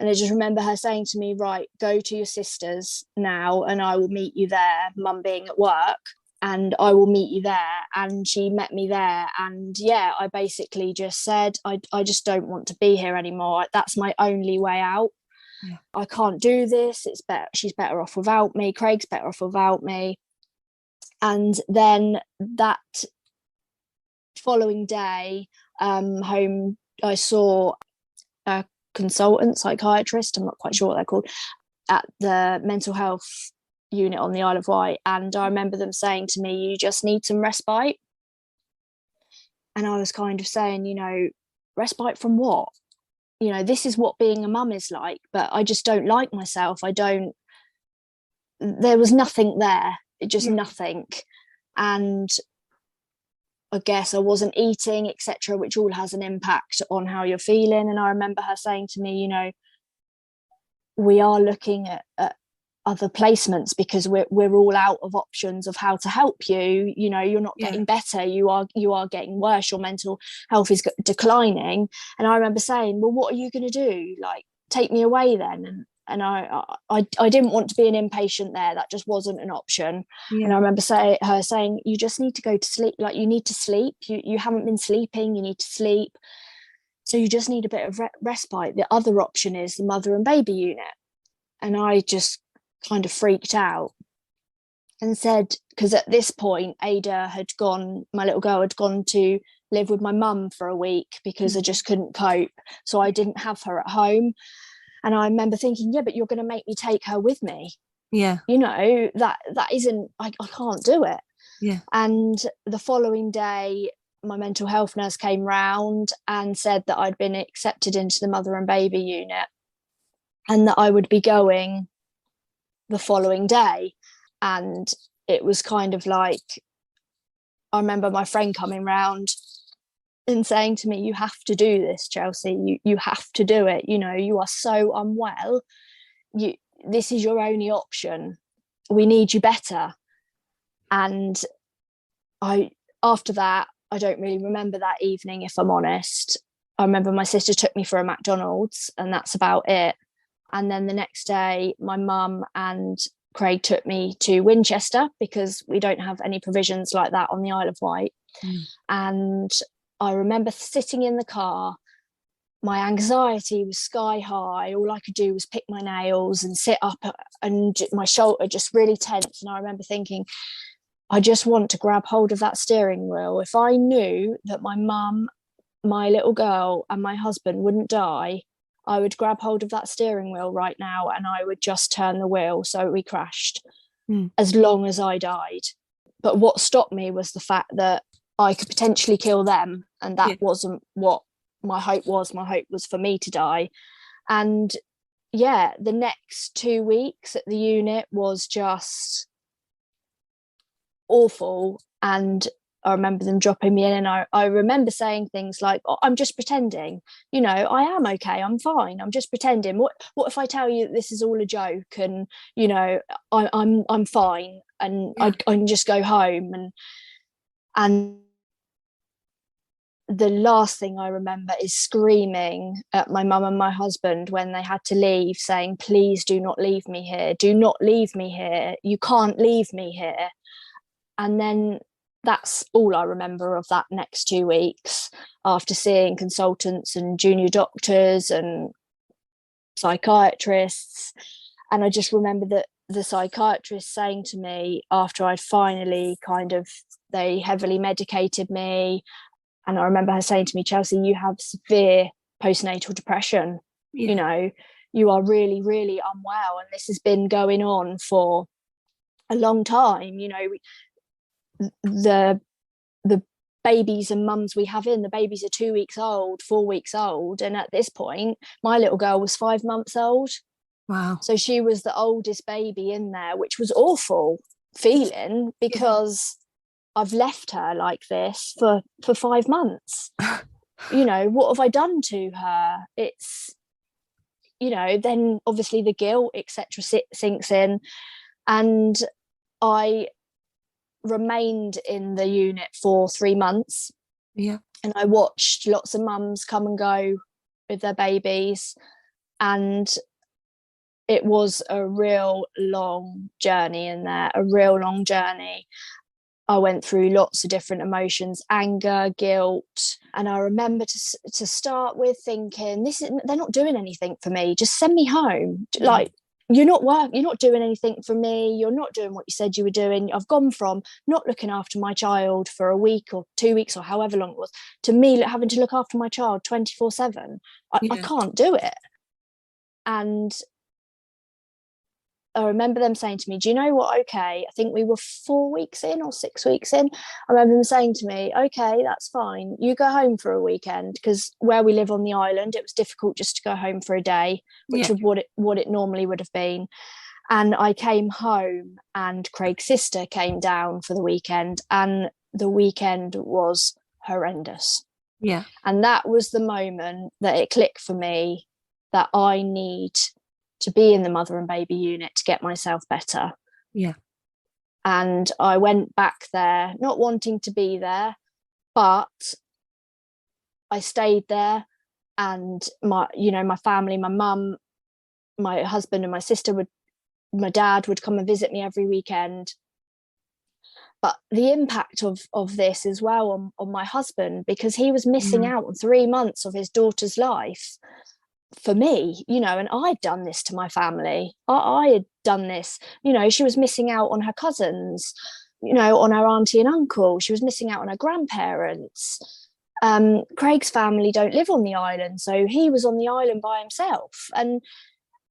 And I just remember her saying to me, "Right, go to your sister's now and I will meet you there," mum being at work, "and I will meet you there." And she met me there. And yeah, I basically just said, I just don't want to be here anymore. That's my only way out. Yeah. I can't do this. It's better. She's better off without me. Craig's better off without me. And then that following day, home, I saw a consultant psychiatrist, I'm not quite sure what they're called, at the mental health unit on the Isle of Wight. And I remember them saying to me, "You just need some respite." And I was kind of saying, you know, respite from what? You know, this is what being a mum is like, but I just don't like myself. There was nothing there, just nothing. And I guess I wasn't eating, etc., which all has an impact on how you're feeling. And I remember her saying to me, you know, "We are looking at other placements because we're all out of options of how to help you. You know, you're not getting better. You are getting worse. Your mental health is declining." And I remember saying, "Well, what are you going to do? Like, take me away then?" And I didn't want to be an inpatient there. That just wasn't an option. And I remember her saying, "You just need to go to sleep. Like, you need to sleep. You haven't been sleeping. You need to sleep. So you just need a bit of respite. The other option is the mother and baby unit." And I just kind of freaked out and said, because at this point, Ada had gone, my little girl had gone to live with my mum for a week because I just couldn't cope. So I didn't have her at home. And I remember thinking, yeah, but you're going to make me take her with me. Yeah. You know, that isn't, I can't do it. Yeah. And the following day, my mental health nurse came round and said that I'd been accepted into the mother and baby unit and that I would be going the following day. And it was kind of like, I remember my friend coming round and saying to me, "You have to do this, Chelsea. You have to do it. You know, you are so unwell. This is your only option. We need you better." And after that, I don't really remember that evening, if I'm honest. I remember my sister took me for a McDonald's and that's about it. And then the next day, my mum and Craig took me to Winchester because we don't have any provisions like that on the Isle of Wight. And I remember sitting in the car, my anxiety was sky high. All I could do was pick my nails and sit up, and my shoulder just really tense. And I remember thinking, I just want to grab hold of that steering wheel. If I knew that my mum, my little girl, and my husband wouldn't die, I would grab hold of that steering wheel right now and I would just turn the wheel so we crashed, as long as I died. But what stopped me was the fact that I could potentially kill them, and that wasn't what my hope was. My hope was for me to die. And yeah, the next 2 weeks at the unit was just awful. And I remember them dropping me in, and I remember saying things like, "Oh, I'm just pretending, you know, I am okay, I'm fine, I'm just pretending. What if I tell you that this is all a joke, and you know, I'm fine, and I can just go home." And the last thing I remember is screaming at my mum and my husband when they had to leave, saying, "Please do not leave me here. Do not leave me here. You can't leave me here." And then that's all I remember of that next 2 weeks, after seeing consultants and junior doctors and psychiatrists. And I just remember that the psychiatrist saying to me, after I'd finally they heavily medicated me, and I remember her saying to me, "Chelsea, you have severe postnatal depression. Yeah. You know, you are really, really unwell, and this has been going on for a long time. You know, the babies and mums we have in, the babies are 2 weeks old, 4 weeks old, and at this point my little girl was 5 months old. Wow. So she was the oldest baby in there, which was awful feeling, because I've left her like this for 5 months. You know, what have I done to her? It's, you know, then obviously the guilt, etc., sinks in, and I remained in the unit for 3 months. Yeah. And I watched lots of mums come and go with their babies, and it was a real long journey in there, a real long journey. I went through lots of different emotions, anger, guilt, and I remember to start with thinking, they're not doing anything for me, just send me home. Like, you're not doing anything for me, you're not doing what you said you were doing. I've gone from not looking after my child for a week or 2 weeks or however long it was, to me having to look after my child 24/7. I can't do it. And I remember them saying to me, do you know what, okay, I think we were 4 weeks in or 6 weeks in. I remember them saying to me, okay, that's fine, you go home for a weekend, because where we live on the island, it was difficult just to go home for a day, which was what it normally would have been. And I came home, and Craig's sister came down for the weekend, and the weekend was horrendous. Yeah. And that was the moment that it clicked for me that I need to be in the mother and baby unit to get myself better. Yeah. And I went back there, not wanting to be there, but I stayed there. And my family, my mum, my husband and my sister my dad would come and visit me every weekend. But the impact of this as well on my husband, because he was missing out on 3 months of his daughter's life for me, you know, and I'd done this to my family. I had done this, you know, she was missing out on her cousins, you know, on her auntie and uncle. She was missing out on her grandparents. Craig's family don't live on the island, so he was on the island by himself. And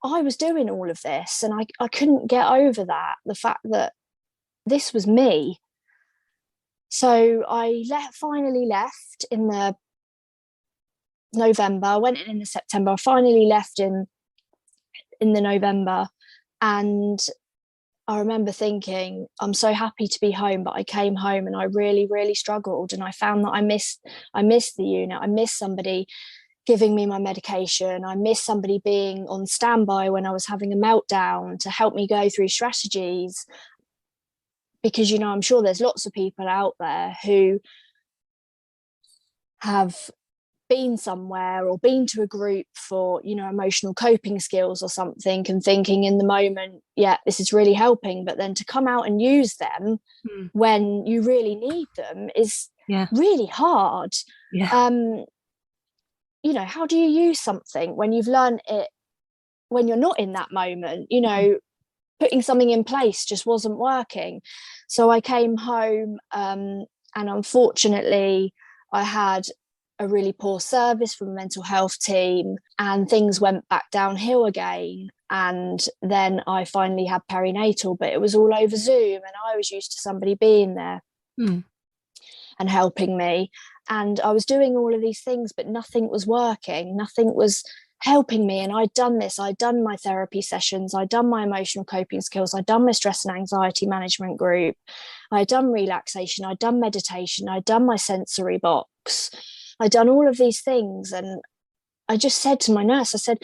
I was doing all of this, and I couldn't get over that, the fact that this was me. So I finally left in the November. I went in the September. I finally left in the November, and I remember thinking, I'm so happy to be home. But I came home and I really, really struggled, and I found that I missed the unit. I missed somebody giving me my medication. I missed somebody being on standby when I was having a meltdown to help me go through strategies, because, you know, I'm sure there's lots of people out there who have been somewhere or been to a group for, you know, emotional coping skills or something, and thinking in the moment, yeah, this is really helping, but then to come out and use them when you really need them is really hard. You know, how do you use something when you've learned it when you're not in that moment? You know, putting something in place just wasn't working. So I came home, and unfortunately I had a really poor service from a mental health team, and things went back downhill again. And then I finally had perinatal, but it was all over Zoom, and I was used to somebody being there and helping me. And I was doing all of these things, but nothing was working, nothing was helping me. And I'd done this, I'd done my therapy sessions, I'd done my emotional coping skills, I'd done my stress and anxiety management group, I'd done relaxation, I'd done meditation, I'd done my sensory box, I'd done all of these things. And I just said to my nurse, I said,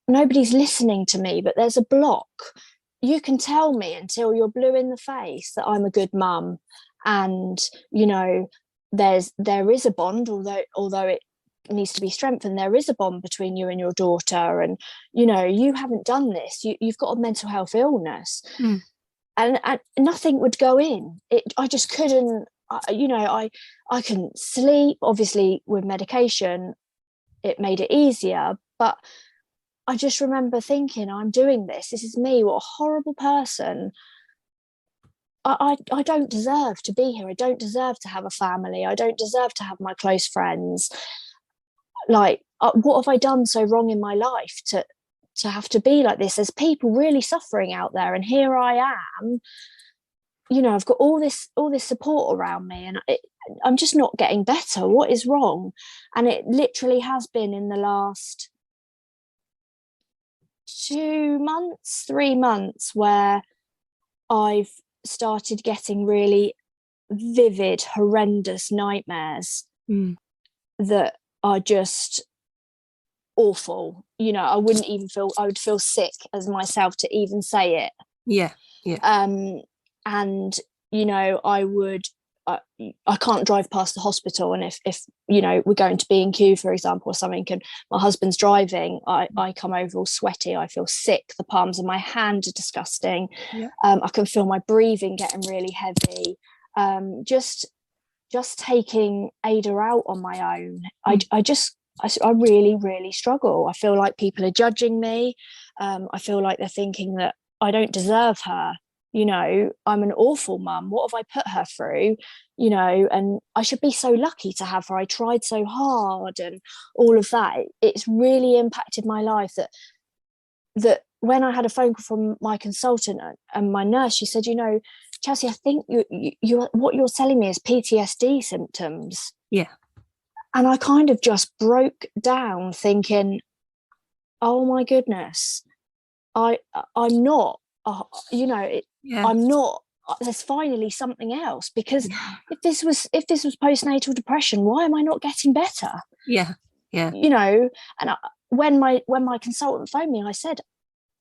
nobody's listening to me, but there's a block. You can tell me until you're blue in the face that I'm a good mum, and, you know, there is a bond, although it needs to be strengthened. There is a bond between you and your daughter, and, you know, you haven't done this, you've got a mental health illness. And nothing would go in it. I just couldn't, you know, I couldn't sleep. Obviously with medication it made it easier, but I just remember thinking, I'm doing this is me, what a horrible person. I don't deserve to be here. I don't deserve to have a family. I don't deserve to have my close friends. like, what have I done so wrong in my life to have to be like this? There's people really suffering out there, and here I am, you know, I've got all this support around me, and I'm just not getting better. What is wrong? And it literally has been in the last 2 months, 3 months, where I've started getting really vivid, horrendous nightmares that are just awful. You know, I would feel sick as myself to even say it. Yeah. And you know, I can't drive past the hospital, and if you know, we're going to B&Q, for example, or something, and my husband's driving, I come over all sweaty, I feel sick, the palms of my hand are disgusting. I can feel my breathing getting really heavy. Just taking Ada out on my own, I really, really struggle. I feel like people are judging me. I feel like they're thinking that I don't deserve her. You know, I'm an awful mum. What have I put her through? You know, and I should be so lucky to have her. I tried so hard and all of that. It's really impacted my life that when I had a phone call from my consultant and my nurse, she said, you know, Chelsea, I think you what you're telling me is PTSD symptoms. Yeah. And I kind of just broke down thinking, oh my goodness, I'm not, you know, I'm not, there's finally something else, because if this was postnatal depression, why am I not getting better? Yeah. You know, and when my consultant phoned me, I said,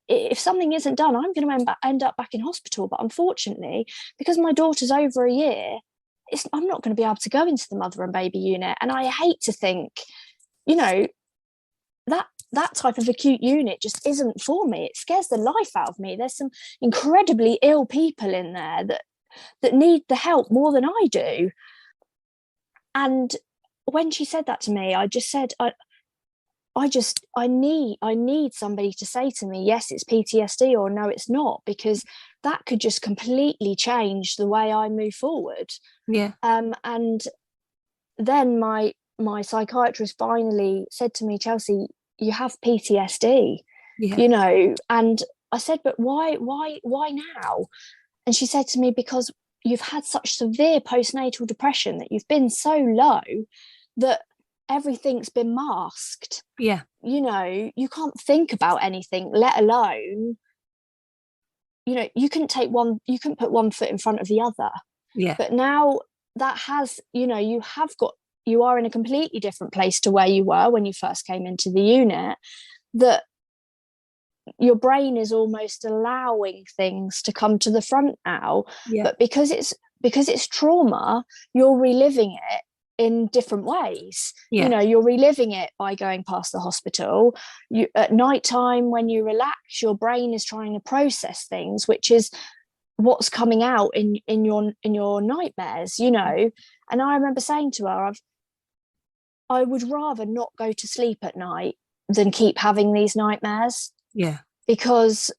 if something isn't done, I'm going to end up back in hospital. But unfortunately, because my daughter's over a year, I'm not going to be able to go into the mother and baby unit. And I hate to think, you know, that type of acute unit just isn't for me. It scares the life out of me. There's some incredibly ill people in there that need the help more than I do. And when she said that to me, I just said, I need somebody to say to me, yes, it's PTSD, or no, it's not, because that could just completely change the way I move forward. Yeah. And then my psychiatrist finally said to me, Chelsea, you have PTSD, you know. And I said, but why now? And she said to me, because you've had such severe postnatal depression, that you've been so low that everything's been masked. Yeah. You know, you can't think about anything, let alone, you know, you can put one foot in front of the other. Yeah. But now that has, you know, you are in a completely different place to where you were when you first came into the unit, that your brain is almost allowing things to come to the front now. But because it's trauma, you're reliving it in different ways. You know, you're reliving it by going past the hospital. You at night time, when you relax, your brain is trying to process things, which is what's coming out in your nightmares, you know. And I remember saying to her, I would rather not go to sleep at night than keep having these nightmares. Yeah. Because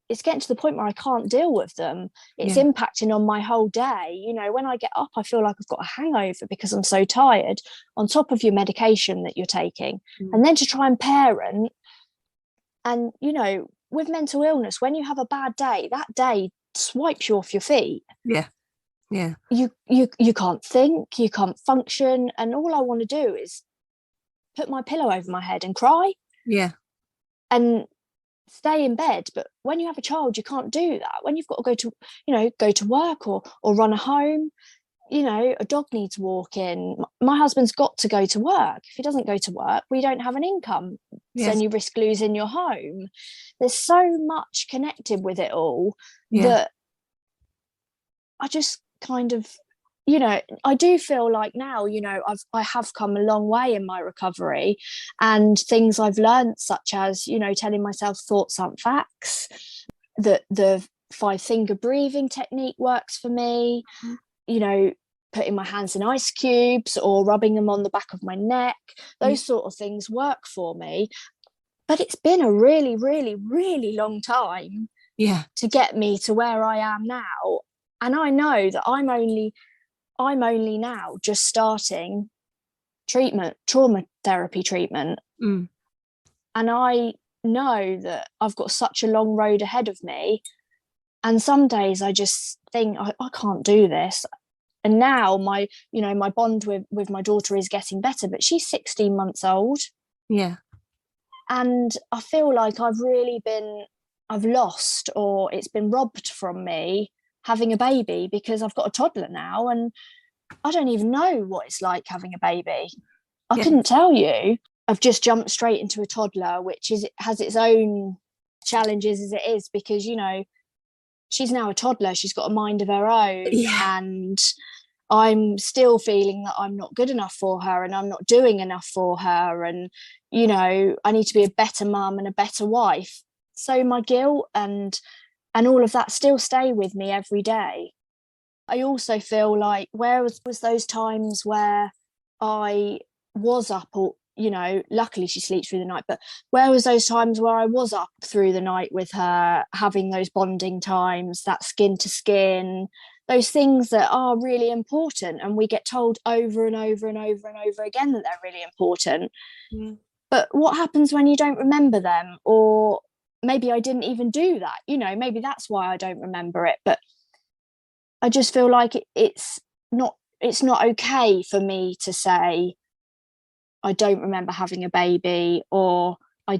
it's getting to the point where I can't deal with them. It's impacting on my whole day. You know, when I get up, I feel like I've got a hangover because I'm so tired, on top of your medication that you're taking. And then to try and parent, and, you know, with mental illness, when you have a bad day, that day swipes you off your feet. You can't think, you can't function, and all I want to do is put my pillow over my head and cry and stay in bed. But when you have a child, you can't do that. When you've got to go to work or run a home, you know, a dog needs walking. My husband's got to go to work. If he doesn't go to work, we don't have an income. So then you risk losing your home. There's so much connected with it all that I just kind of, you know, I do feel like now, you know, I have come a long way in my recovery, and things I've learned, such as, you know, telling myself thoughts aren't facts, that the 5-finger breathing technique works for me, you know, putting my hands in ice cubes or rubbing them on the back of my neck, those sort of things work for me. But it's been a really, really, really long time to get me to where I am now. And I know that I'm only now just starting trauma therapy treatment. Mm. And I know that I've got such a long road ahead of me. And some days I just think I can't do this. And now my bond with my daughter is getting better, but she's 16 months old. Yeah. And I feel like I've lost, or it's been robbed from me having a baby, because I've got a toddler now and I don't even know what it's like having a baby. I couldn't tell you. I've just jumped straight into a toddler, which has its own challenges as it is, because, she's now a toddler. She's got a mind of her own. Yeah. And I'm still feeling that I'm not good enough for her and I'm not doing enough for her. And, I need to be a better mum and a better wife. So my guilt and all of that still stay with me every day. I also feel like, where was those times where I was up, or, luckily she sleeps through the night, but where was those times where I was up through the night with her, having those bonding times, that skin to skin, those things that are really important, and we get told over and over and over and over again that they're really important. Mm. But what happens when you don't remember them? Or maybe I didn't even do that, maybe that's why I don't remember it. But I just feel like it's not okay for me to say I don't remember having a baby, or I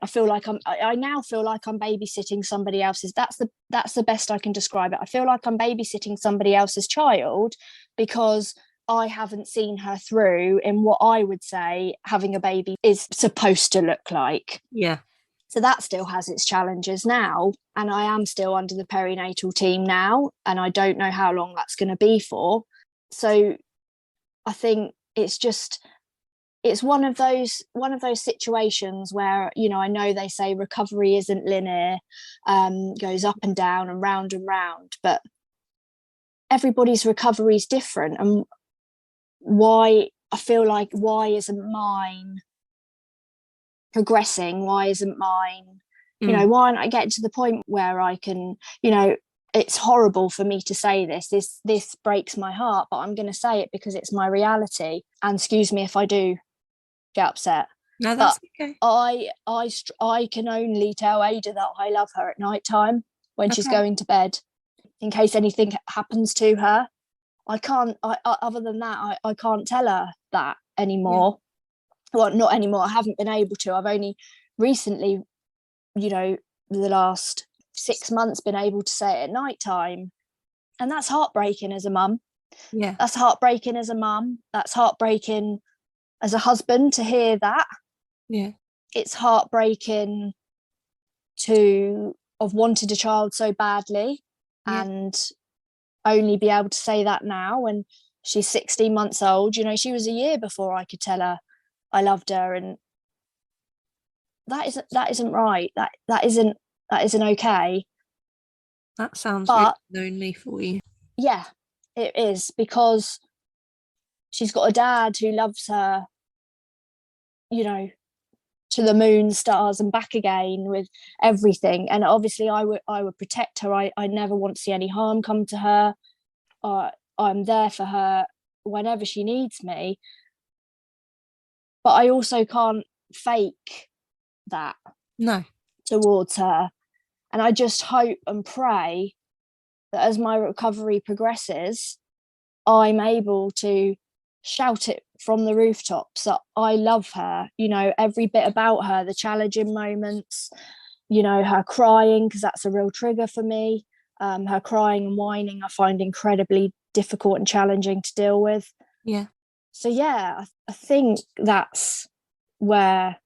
feel like I now feel like I'm babysitting somebody else's. That's the best I can describe it. I feel like I'm babysitting somebody else's child, because I haven't seen her through in what I would say having a baby is supposed to look like. Yeah. So that still has its challenges now. And I am still under the perinatal team now, and I don't know how long that's going to be for. So I think it's one of those situations where, I know they say recovery isn't linear, goes up and down and round, but everybody's recovery is different. And why isn't mine progressing? Why isn't mine, why aren't I getting to the point where I can, it's horrible for me to say this breaks my heart, but I'm going to say it because it's my reality. And excuse me if I do get upset. No, that's okay. I can only tell Ada that I love her at night time when she's going to bed, in case anything happens to her. I can't, other than that, I can't tell her that anymore. Well, not anymore. I haven't been able to. I've only recently, the last 6 months, been able to say it at night time. And that's heartbreaking as a mum. Yeah. That's heartbreaking as a mum. That's heartbreaking as a husband to hear that. Yeah. It's heartbreaking to have wanted a child so badly and only be able to say that now when she's 16 months old. She was a year before I could tell her I loved her, and that isn't right. That isn't okay. That sounds really lonely for you. Yeah, it is, because she's got a dad who loves her, to the moon, stars and back again with everything. And obviously I would protect her. I never want to see any harm come to her. I'm there for her whenever she needs me. But I also can't fake that towards her. And I just hope and pray that as my recovery progresses, I'm able to shout it from the rooftops that I love her, every bit about her, the challenging moments, her crying, because that's a real trigger for me. Her crying and whining I find incredibly difficult and challenging to deal with. Yeah. So I think that's where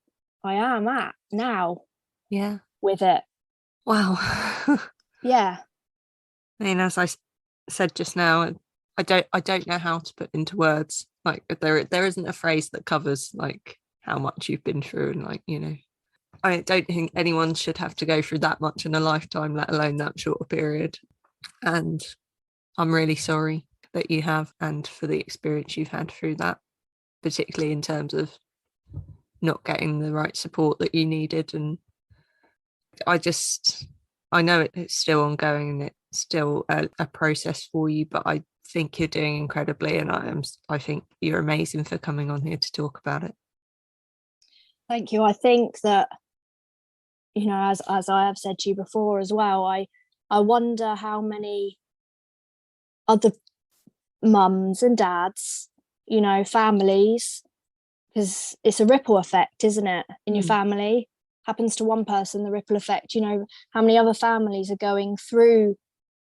I am at now. Yeah. With it. Wow. Yeah. I mean, as I said just now, I don't know how to put into words. Like there isn't a phrase that covers like how much you've been through, and I don't think anyone should have to go through that much in a lifetime, let alone that short a period. And I'm really sorry that you have, and for the experience you've had through that, particularly in terms of not getting the right support that you needed. And I know it's still ongoing, and it still a process for you, but I think you're doing incredibly, and I think you're amazing for coming on here to talk about it. Thank you. I think that, you know, as I have said to you before as well, I wonder how many other mums and dads, you know, families, because it's a ripple effect, isn't it, in your family? Happens to one person, the ripple effect, you know, how many other families are going through,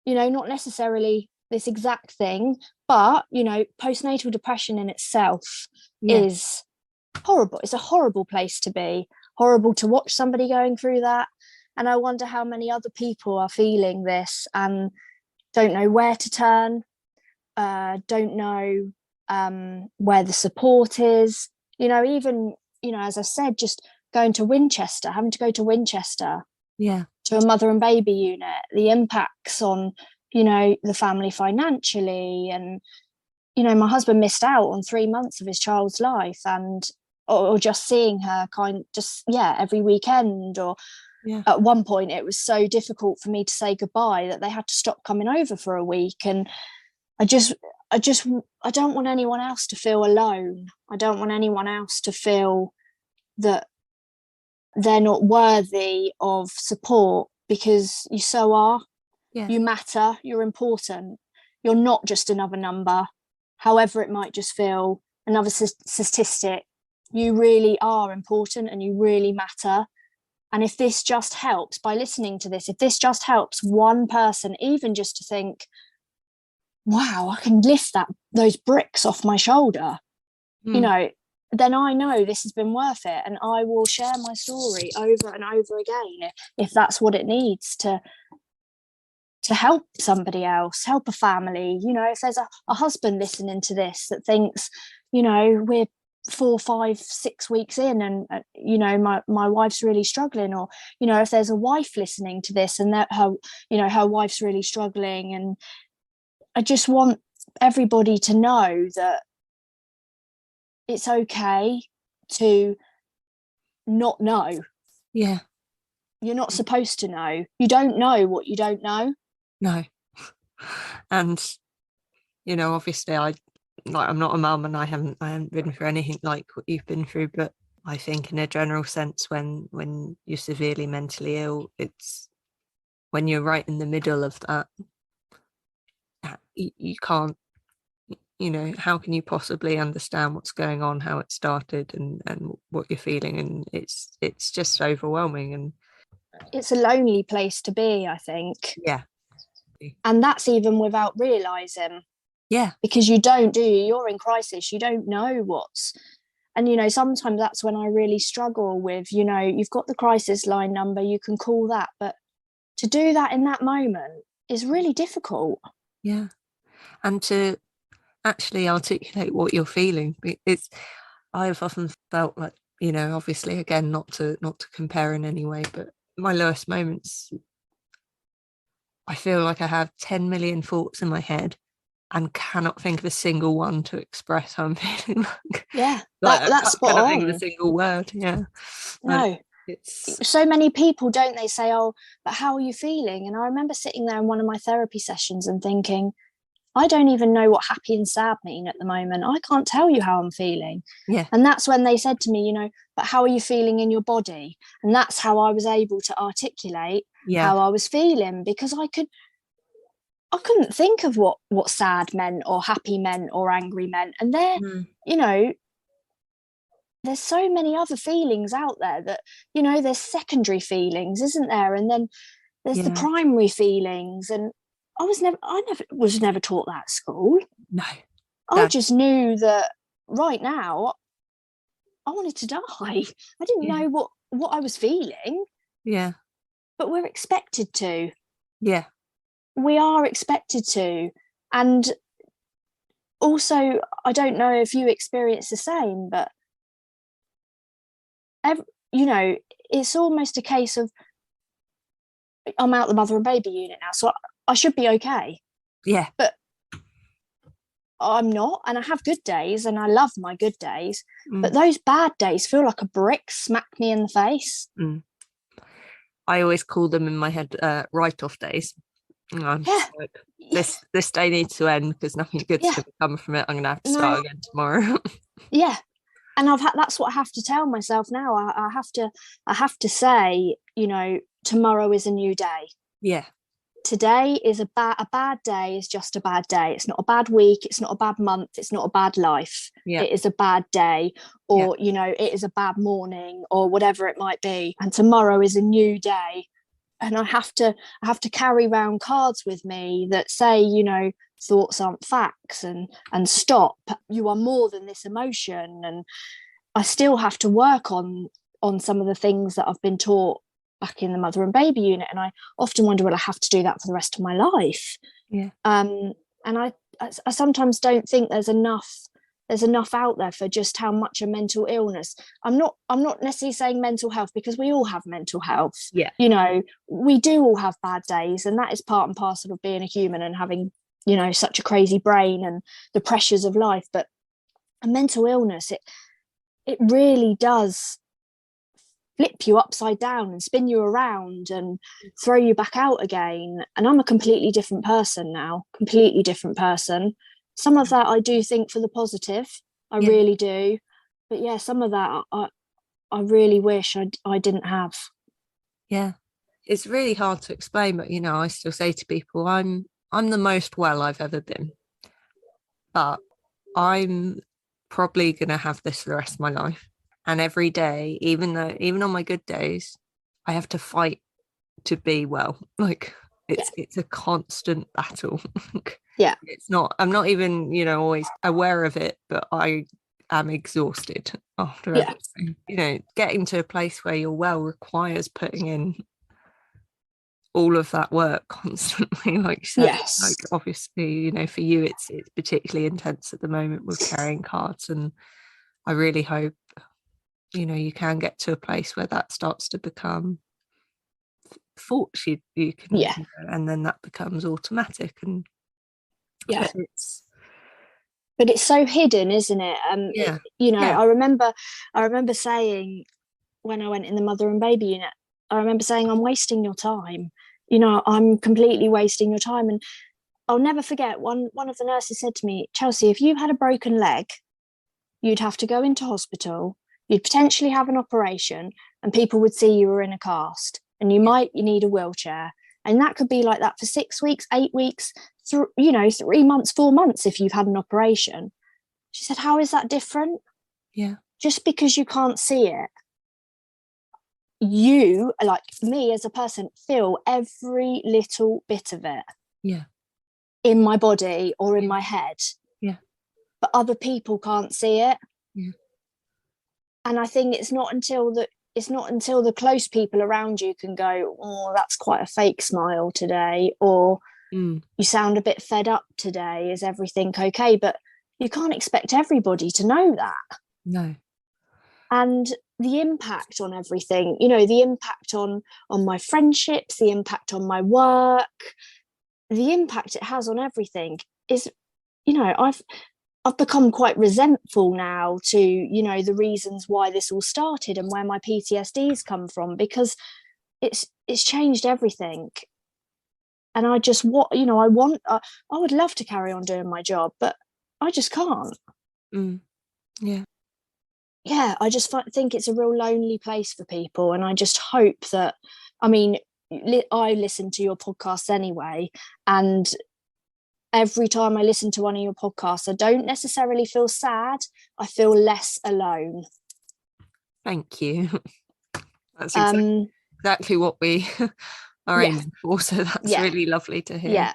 you know, not necessarily this exact thing, but, you know, postnatal depression in itself is horrible. It's a horrible place to be, horrible to watch somebody going through that. And I wonder how many other people are feeling this and don't know where to turn, don't know where the support is, you know, even, you know, as I said, just having to go to Winchester to a mother and baby unit, the impacts on, you know, the family financially. And, you know, my husband missed out on 3 months of his child's life, and or just seeing her every weekend, or at one point it was so difficult for me to say goodbye that they had to stop coming over for a week. And I don't want anyone else to feel alone. I don't want anyone else to feel that they're not worthy of support, because you so are. You matter, you're important. You're not just another number, however it might just feel, another statistic. You really are important and you really matter. And if this just helps, by listening to this, if this just helps one person, even just to think, wow, I can lift those bricks off my shoulder, you know, then I know this has been worth it. And I will share my story over and over again if that's what it needs to help somebody else, help a family. You know, if there's a husband listening to this that thinks, you know, we're 4, 5, 6 weeks in, and you know, my wife's really struggling, or, you know, if there's a wife listening to this and that her wife's really struggling, and I just want everybody to know that it's okay to not know. You're not supposed to know. You don't know what you don't know. No. And, you know, obviously I'm not a mum, and I haven't been through anything like what you've been through, but I think in a general sense, when you're severely mentally ill, it's when you're right in the middle of that, you can't, you know, how can you possibly understand what's going on, how it started, and what you're feeling? And it's just overwhelming, and it's a lonely place to be, I think. And that's even without realizing. Because you're in crisis, you don't know and, you know, sometimes that's when I really struggle with, you know, you've got the crisis line number, you can call that, but to do that in that moment is really difficult. And to actually articulate what you're feeling. I've often felt like, you know, obviously, again, not to compare in any way, but my lowest moments, I feel like I have 10 million thoughts in my head and cannot think of a single one to express how I'm feeling. That's spot on. Think of a single word. No, it's so many people, don't they, say, oh, but how are you feeling? And I remember sitting there in one of my therapy sessions and thinking, I don't even know what happy and sad mean at the moment. I can't tell you how I'm feeling. And that's when they said to me, you know, but how are you feeling in your body? And that's how I was able to articulate how I was feeling, because I couldn't think of what sad meant, or happy meant, or angry meant. And there, you know, there's so many other feelings out there that, you know, there's secondary feelings, isn't there? And then there's the primary feelings. And I was never taught that at school. No. I just knew that right now I wanted to die. I didn't know what I was feeling. But we're expected to. We are expected to. And also, I don't know if you experience the same, but you know, it's almost a case of, I'm out the mother and baby unit now, so I should be okay. But I'm not, and I have good days, and I love my good days, but those bad days feel like a brick smacked me in the face. I always call them in my head write-off days, And I'm Yeah. just like, this day needs to end because nothing good's Yeah. going to come from it. I'm going to have to No. start again tomorrow. Yeah. And that's what I have to tell myself now. I have to say, you know, tomorrow is a new day. Yeah. Today is a bad day is just a bad day. It's not a bad week. It's not a bad month. It's not a bad life. Yeah. It is a bad day, or, you know, it is a bad morning, or whatever it might be. And tomorrow is a new day. And I have to carry around cards with me that say, you know, thoughts aren't facts, and stop. You are more than this emotion. And I still have to work on some of the things that I've been taught back in the mother and baby unit, and I often wonder, will I have to do that for the rest of my life? Yeah. And I sometimes don't think there's enough out there for just how much a mental illness. I'm not necessarily saying mental health, because we all have mental health. Yeah. You know, we do all have bad days, and that is part and parcel of being a human and having, you know, such a crazy brain and the pressures of life. But a mental illness, it really does flip you upside down and spin you around and throw you back out again. And I'm a completely different person now, completely different person. Some of that I do think for the positive, I really do. But yeah, some of that I really wish I didn't have. Yeah. It's really hard to explain, but, you know, I still say to people, I'm the most well I've ever been. But I'm probably going to have this for the rest of my life. And every day, even on my good days, I have to fight to be well. Like, it's a constant battle. Yeah. I'm not even, you know, always aware of it, but I am exhausted after everything. You know, getting to a place where you're well requires putting in all of that work constantly, like you said. Yes. Like, obviously, you know, for you it's particularly intense at the moment with carrying cards, and I really hope, you know, you can get to a place where that starts to become thoughts you can, you know, and then that becomes automatic. And but it's so hidden, isn't it? You know, I remember saying, when I went in the mother and baby unit, I remember saying, I'm wasting your time. You know, I'm completely wasting your time. And I'll never forget, one of the nurses said to me, Chelsea, if you had a broken leg, you'd have to go into hospital, you'd potentially have an operation, and people would see you were in a cast, and you need a wheelchair. And that could be like that for 6 weeks, 8 weeks, you know, 3 months, 4 months if you've had an operation. She said, how is that different? Yeah. Just because you can't see it, you, like me as a person, feel every little bit of it. Yeah. In my body or in my head. Yeah. But other people can't see it. Yeah. And I think it's not until the close people around you can go, oh, that's quite a fake smile today, or you sound a bit fed up today. Is everything okay? But you can't expect everybody to know that. No. And the impact on everything, you know, the impact on my friendships, the impact on my work, the impact it has on everything is, you know, I've become quite resentful now to, you know, the reasons why this all started and where my PTSD's come from, because it's changed everything. And I just, I would love to carry on doing my job, but I just can't. Yeah. Yeah, I just think it's a real lonely place for people. And I just hope that, I mean, I listen to your podcasts anyway, and every time I listen to one of your podcasts, I don't necessarily feel sad. I feel less alone. Thank you. That's exactly what we are aiming for. So that's really lovely to hear. Yeah.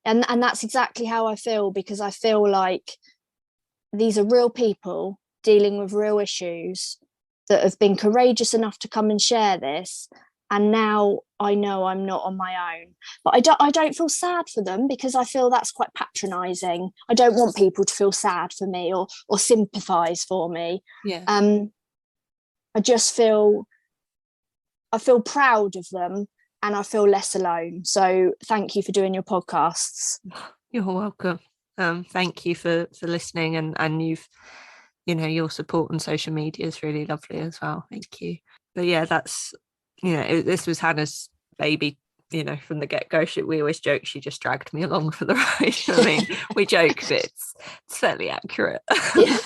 And that's exactly how I feel, because I feel like these are real people dealing with real issues that have been courageous enough to come and share this. And now I know I'm not on my own. But I don't feel sad for them, because I feel that's quite patronising. I don't want people to feel sad for me or sympathise for me. Yeah. I just feel proud of them, and I feel less alone. So thank you for doing your podcasts. You're welcome. Thank you for listening, and you've, you know, your support on social media is really lovely as well. Thank you. But yeah, that's, you know, this was Hannah's baby you know, from the get-go, we always joke she just dragged me along for the ride. I mean, we joke, but it's fairly accurate. Yeah.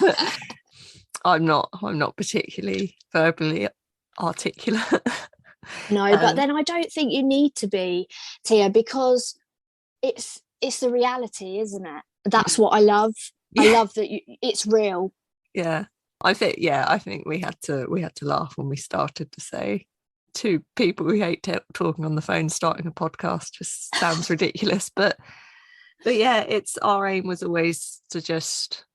I'm not particularly verbally articulate. No, but then I don't think you need to be, Tia, because it's the reality, isn't it? That's what I love. I love that it's real. Yeah. I think we had to laugh when we started to say two people who hate talking on the phone starting a podcast just sounds ridiculous, but yeah, it's our aim was always to just,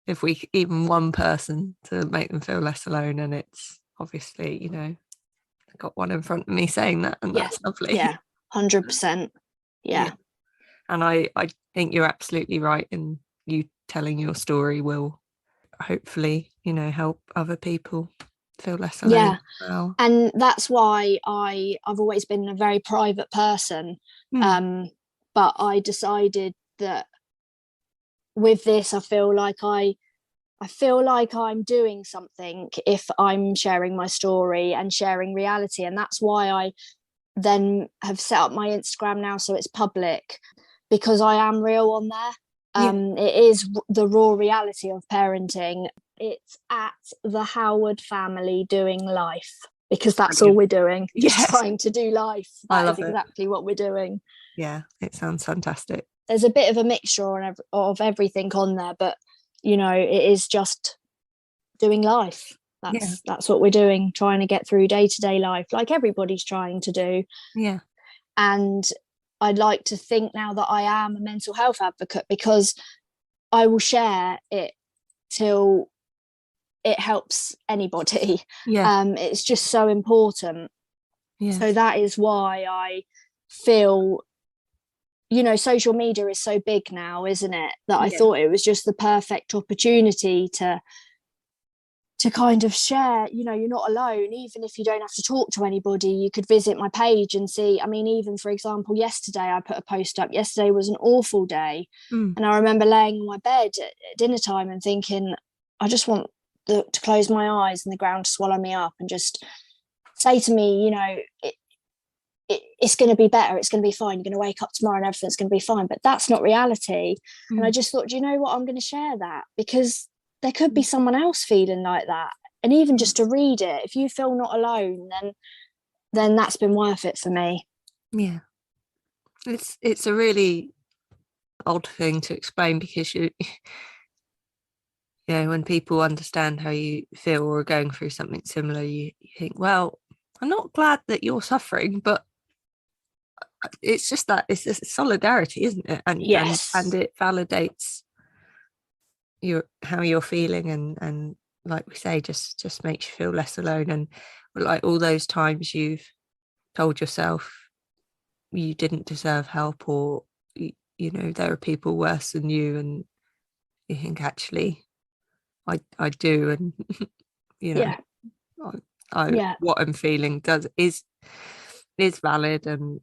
if we even one person, to make them feel less alone. And it's obviously, you know, I got one in front of me saying that, and that's lovely. 100%. Yeah. And I think you're absolutely right, and you telling your story will hopefully, you know, help other people feel less alone. Well. And that's why I've always been a very private person. But I decided that with this, I feel like I'm doing something if I'm sharing my story and sharing reality. And that's why I then have set up my Instagram now so it's public, because I am real on there. It is the raw reality of parenting. It's at the Howard family doing life, because that's all we're doing. Just trying to do life. That is exactly what we're doing. Yeah, it sounds fantastic. There's a bit of a mixture of everything on there, but you know, it is just doing life. That's what we're doing, trying to get through day-to-day life, like everybody's trying to do. Yeah. And I'd like to think now that I am a mental health advocate, because I will share it till it helps anybody. It's just so important. So that is why I feel, you know, social media is so big now, isn't it, that I thought it was just the perfect opportunity to kind of share, you know, you're not alone. Even if you don't have to talk to anybody, you could visit my page and see. I mean, even for example, yesterday I put a post up. Yesterday was an awful day. And I remember laying on my bed at dinner time and thinking, I just want to close my eyes and the ground to swallow me up and just say to me, you know, it's going to be better, it's going to be fine, you're going to wake up tomorrow and everything's going to be fine. But that's not reality. And I just thought, do you know what, I'm going to share that, because there could be someone else feeling like that. And even just to read it, if you feel not alone, then that's been worth it for me. Yeah, it's a really odd thing to explain, because you know, when people understand how you feel or are going through something similar, you think, well, I'm not glad that you're suffering, but it's just that it's solidarity, isn't it? And and it validates how you're feeling, and like we say, just makes you feel less alone. And like all those times you've told yourself you didn't deserve help, or you know, there are people worse than you, and you think, actually I do, and you know, what I'm feeling is valid, and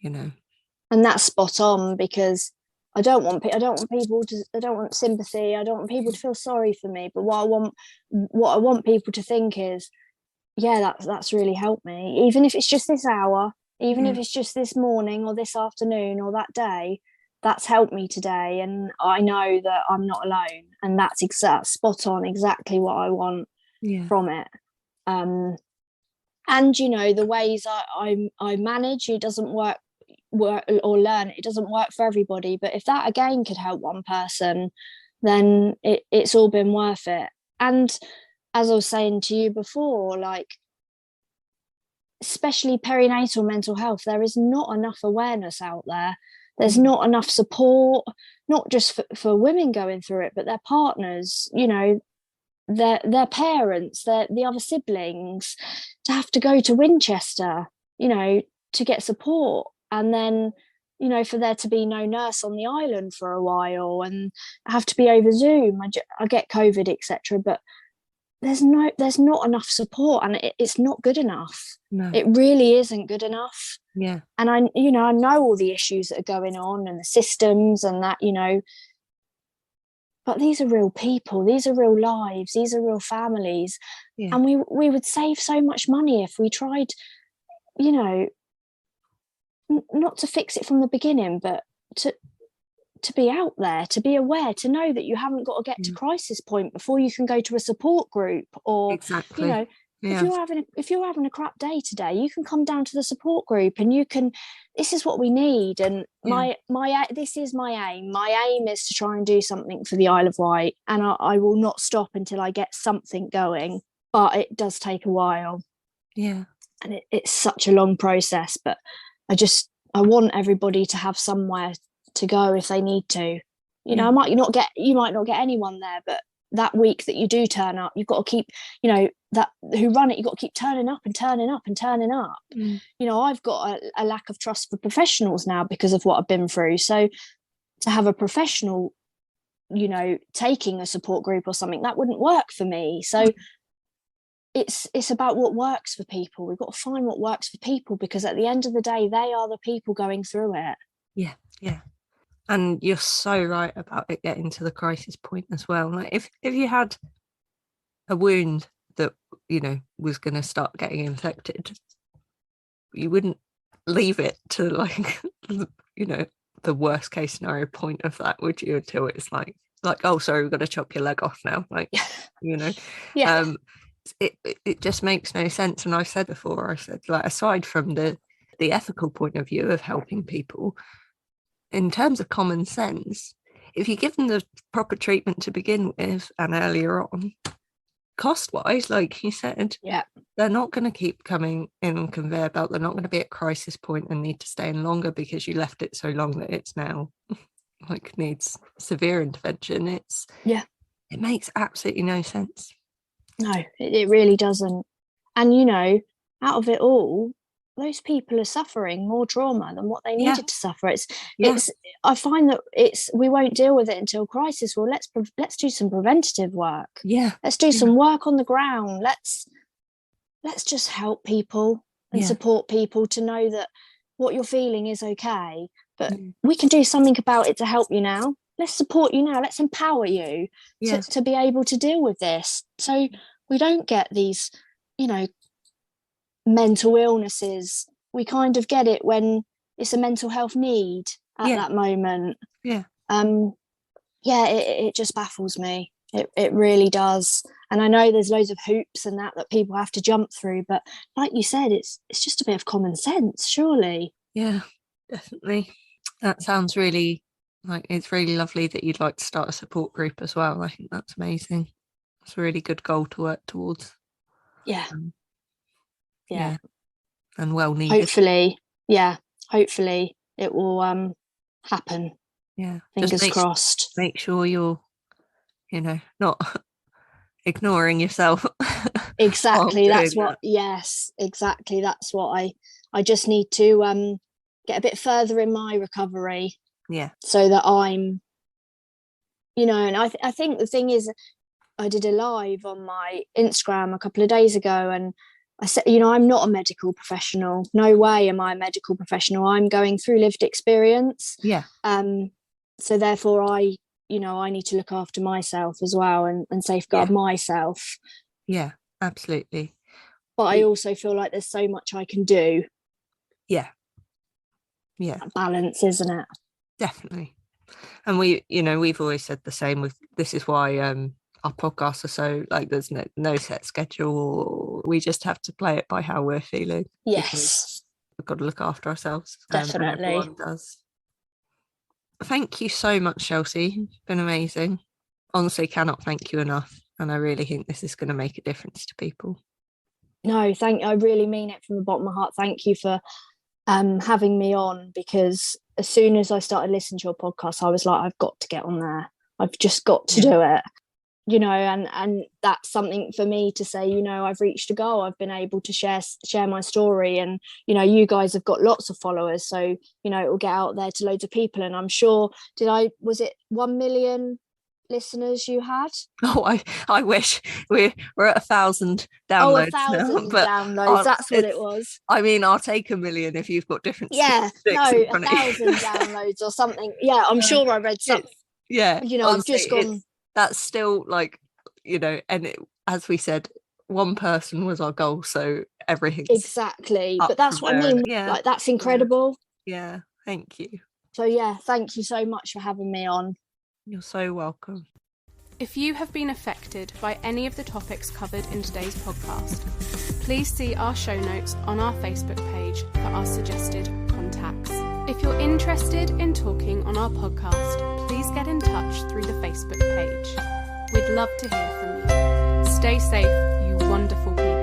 you know, and that's spot on, because I don't want people to, I don't want sympathy, I don't want people to feel sorry for me, but what I want people to think is, that's really helped me, even if it's just this hour, even if it's just this morning or this afternoon or that day, that's helped me today, and I know that I'm not alone. And that's spot on, exactly what I want from it. And you know, the ways I manage, it doesn't work or learn, it doesn't work for everybody, but if that again could help one person, then it's all been worth it. And as I was saying to you before, like, especially perinatal mental health, there is not enough awareness out there. There's not enough support, not just for women going through it, but their partners, you know, their parents, the other siblings, to have to go to Winchester, you know, to get support. And then, you know, for there to be no nurse on the island for a while, and have to be over Zoom. I get COVID, etc. But there's not enough support, and it's not good enough. No. It really isn't good enough. Yeah. And I know all the issues that are going on and the systems and that, you know, but these are real people, these are real lives, these are real families. And we would save so much money if we tried, you know, not to fix it from the beginning, but to be out there, to be aware, to know that you haven't got to get to crisis point before you can go to a support group, or exactly. you know, if you're having a crap day today, you can come down to the support group and you can, this is what we need. And this is my aim. My aim is to try and do something for the Isle of Wight, and I will not stop until I get something going, but it does take a while. Yeah. And it's such a long process, but I want everybody to have somewhere to go if they need to. You know, you might not get anyone there, but that week that you do turn up, you've got to keep, you know, that who run it, you've got to keep turning up and turning up and turning up. You know, I've got a lack of trust for professionals now because of what I've been through. So to have a professional, you know, taking a support group or something, that wouldn't work for me. So it's about what works for people. We've got to find what works for people, because at the end of the day, they are the people going through it. Yeah. And you're so right about it getting to the crisis point as well. Like if you had a wound that, you know, was going to start getting infected, you wouldn't leave it to, like, you know, the worst case scenario point of that, would you? Until it's like, oh, sorry, we've got to chop your leg off now. Like, you know, it just makes no sense. And I've said before, like, aside from the ethical point of view of helping people, in terms of common sense, if you give them the proper treatment to begin with and earlier on, cost-wise, like you said, they're not going to keep coming in on conveyor belt. They're not going to be at crisis point and need to stay in longer because you left it so long that it's now like needs severe intervention. It makes absolutely no sense. No, it really doesn't. And, you know, out of it all, those people are suffering more trauma than what they needed to suffer. It's I find that we won't deal with it until crisis. Well, let's do some preventative work. Let's do some work on the ground. Let's just help people and support people to know that what you're feeling is okay, but we can do something about it to help you now. Let's support you now. Let's empower you to be able to deal with this, so we don't get these, you know, mental illnesses. We kind of get it when it's a mental health need at that moment. It just baffles me. It really does. And I know there's loads of hoops and that people have to jump through, but like you said, it's just a bit of common sense, surely. Yeah, definitely. That sounds really, like, it's really lovely that you'd like to start a support group as well. I think that's amazing. It's a really good goal to work towards. And well needed. Hopefully it will happen. Fingers crossed. Make sure you're, you know, not ignoring yourself. Exactly. That's what I just need to get a bit further in my recovery, so that I'm, you know. And I think the thing is, I did a live on my Instagram a couple of days ago, and I said, you know, I'm not a medical professional. No way am I a medical professional. I'm going through lived experience. So therefore I need to look after myself as well and safeguard myself. Yeah, absolutely. But I also feel like there's so much I can do. Yeah. That balance, isn't it? Definitely. And we've always said the same. This is why our podcasts are so, like, there's no set schedule. We just have to play it by how we're feeling. Yes. We've got to look after ourselves. Definitely. And everyone does. Thank you so much, Chelsea. It's been amazing. Honestly, cannot thank you enough. And I really think this is going to make a difference to people. No, I really mean it from the bottom of my heart. Thank you for having me on, because as soon as I started listening to your podcast, I was like, I've got to get on there. I've just got to do it. You know, and that's something for me to say, you know, I've reached a goal. I've been able to share my story, and, you know, you guys have got lots of followers, so, you know, it will get out there to loads of people. And I'm sure, was it 1 million listeners you had? Oh, I wish we're at 1,000 downloads. 1,000 downloads. That's what it was. I mean, I'll take 1 million if you've got different. 1,000 downloads or something. Yeah, I'm sure I read something. Yeah, you know, honestly, I've just gone. That's still, like, you know, and as we said, one person was our goal, so everything. Exactly, but that's what I mean. Yeah, like, that's incredible. Yeah, thank you. So yeah, thank you so much for having me on. You're so welcome. If you have been affected by any of the topics covered in today's podcast, please see our show notes on our Facebook page for our suggested contacts. If you're interested in talking on our podcast, please get in touch through the Facebook page. We'd love to hear from you. Stay safe, you wonderful people.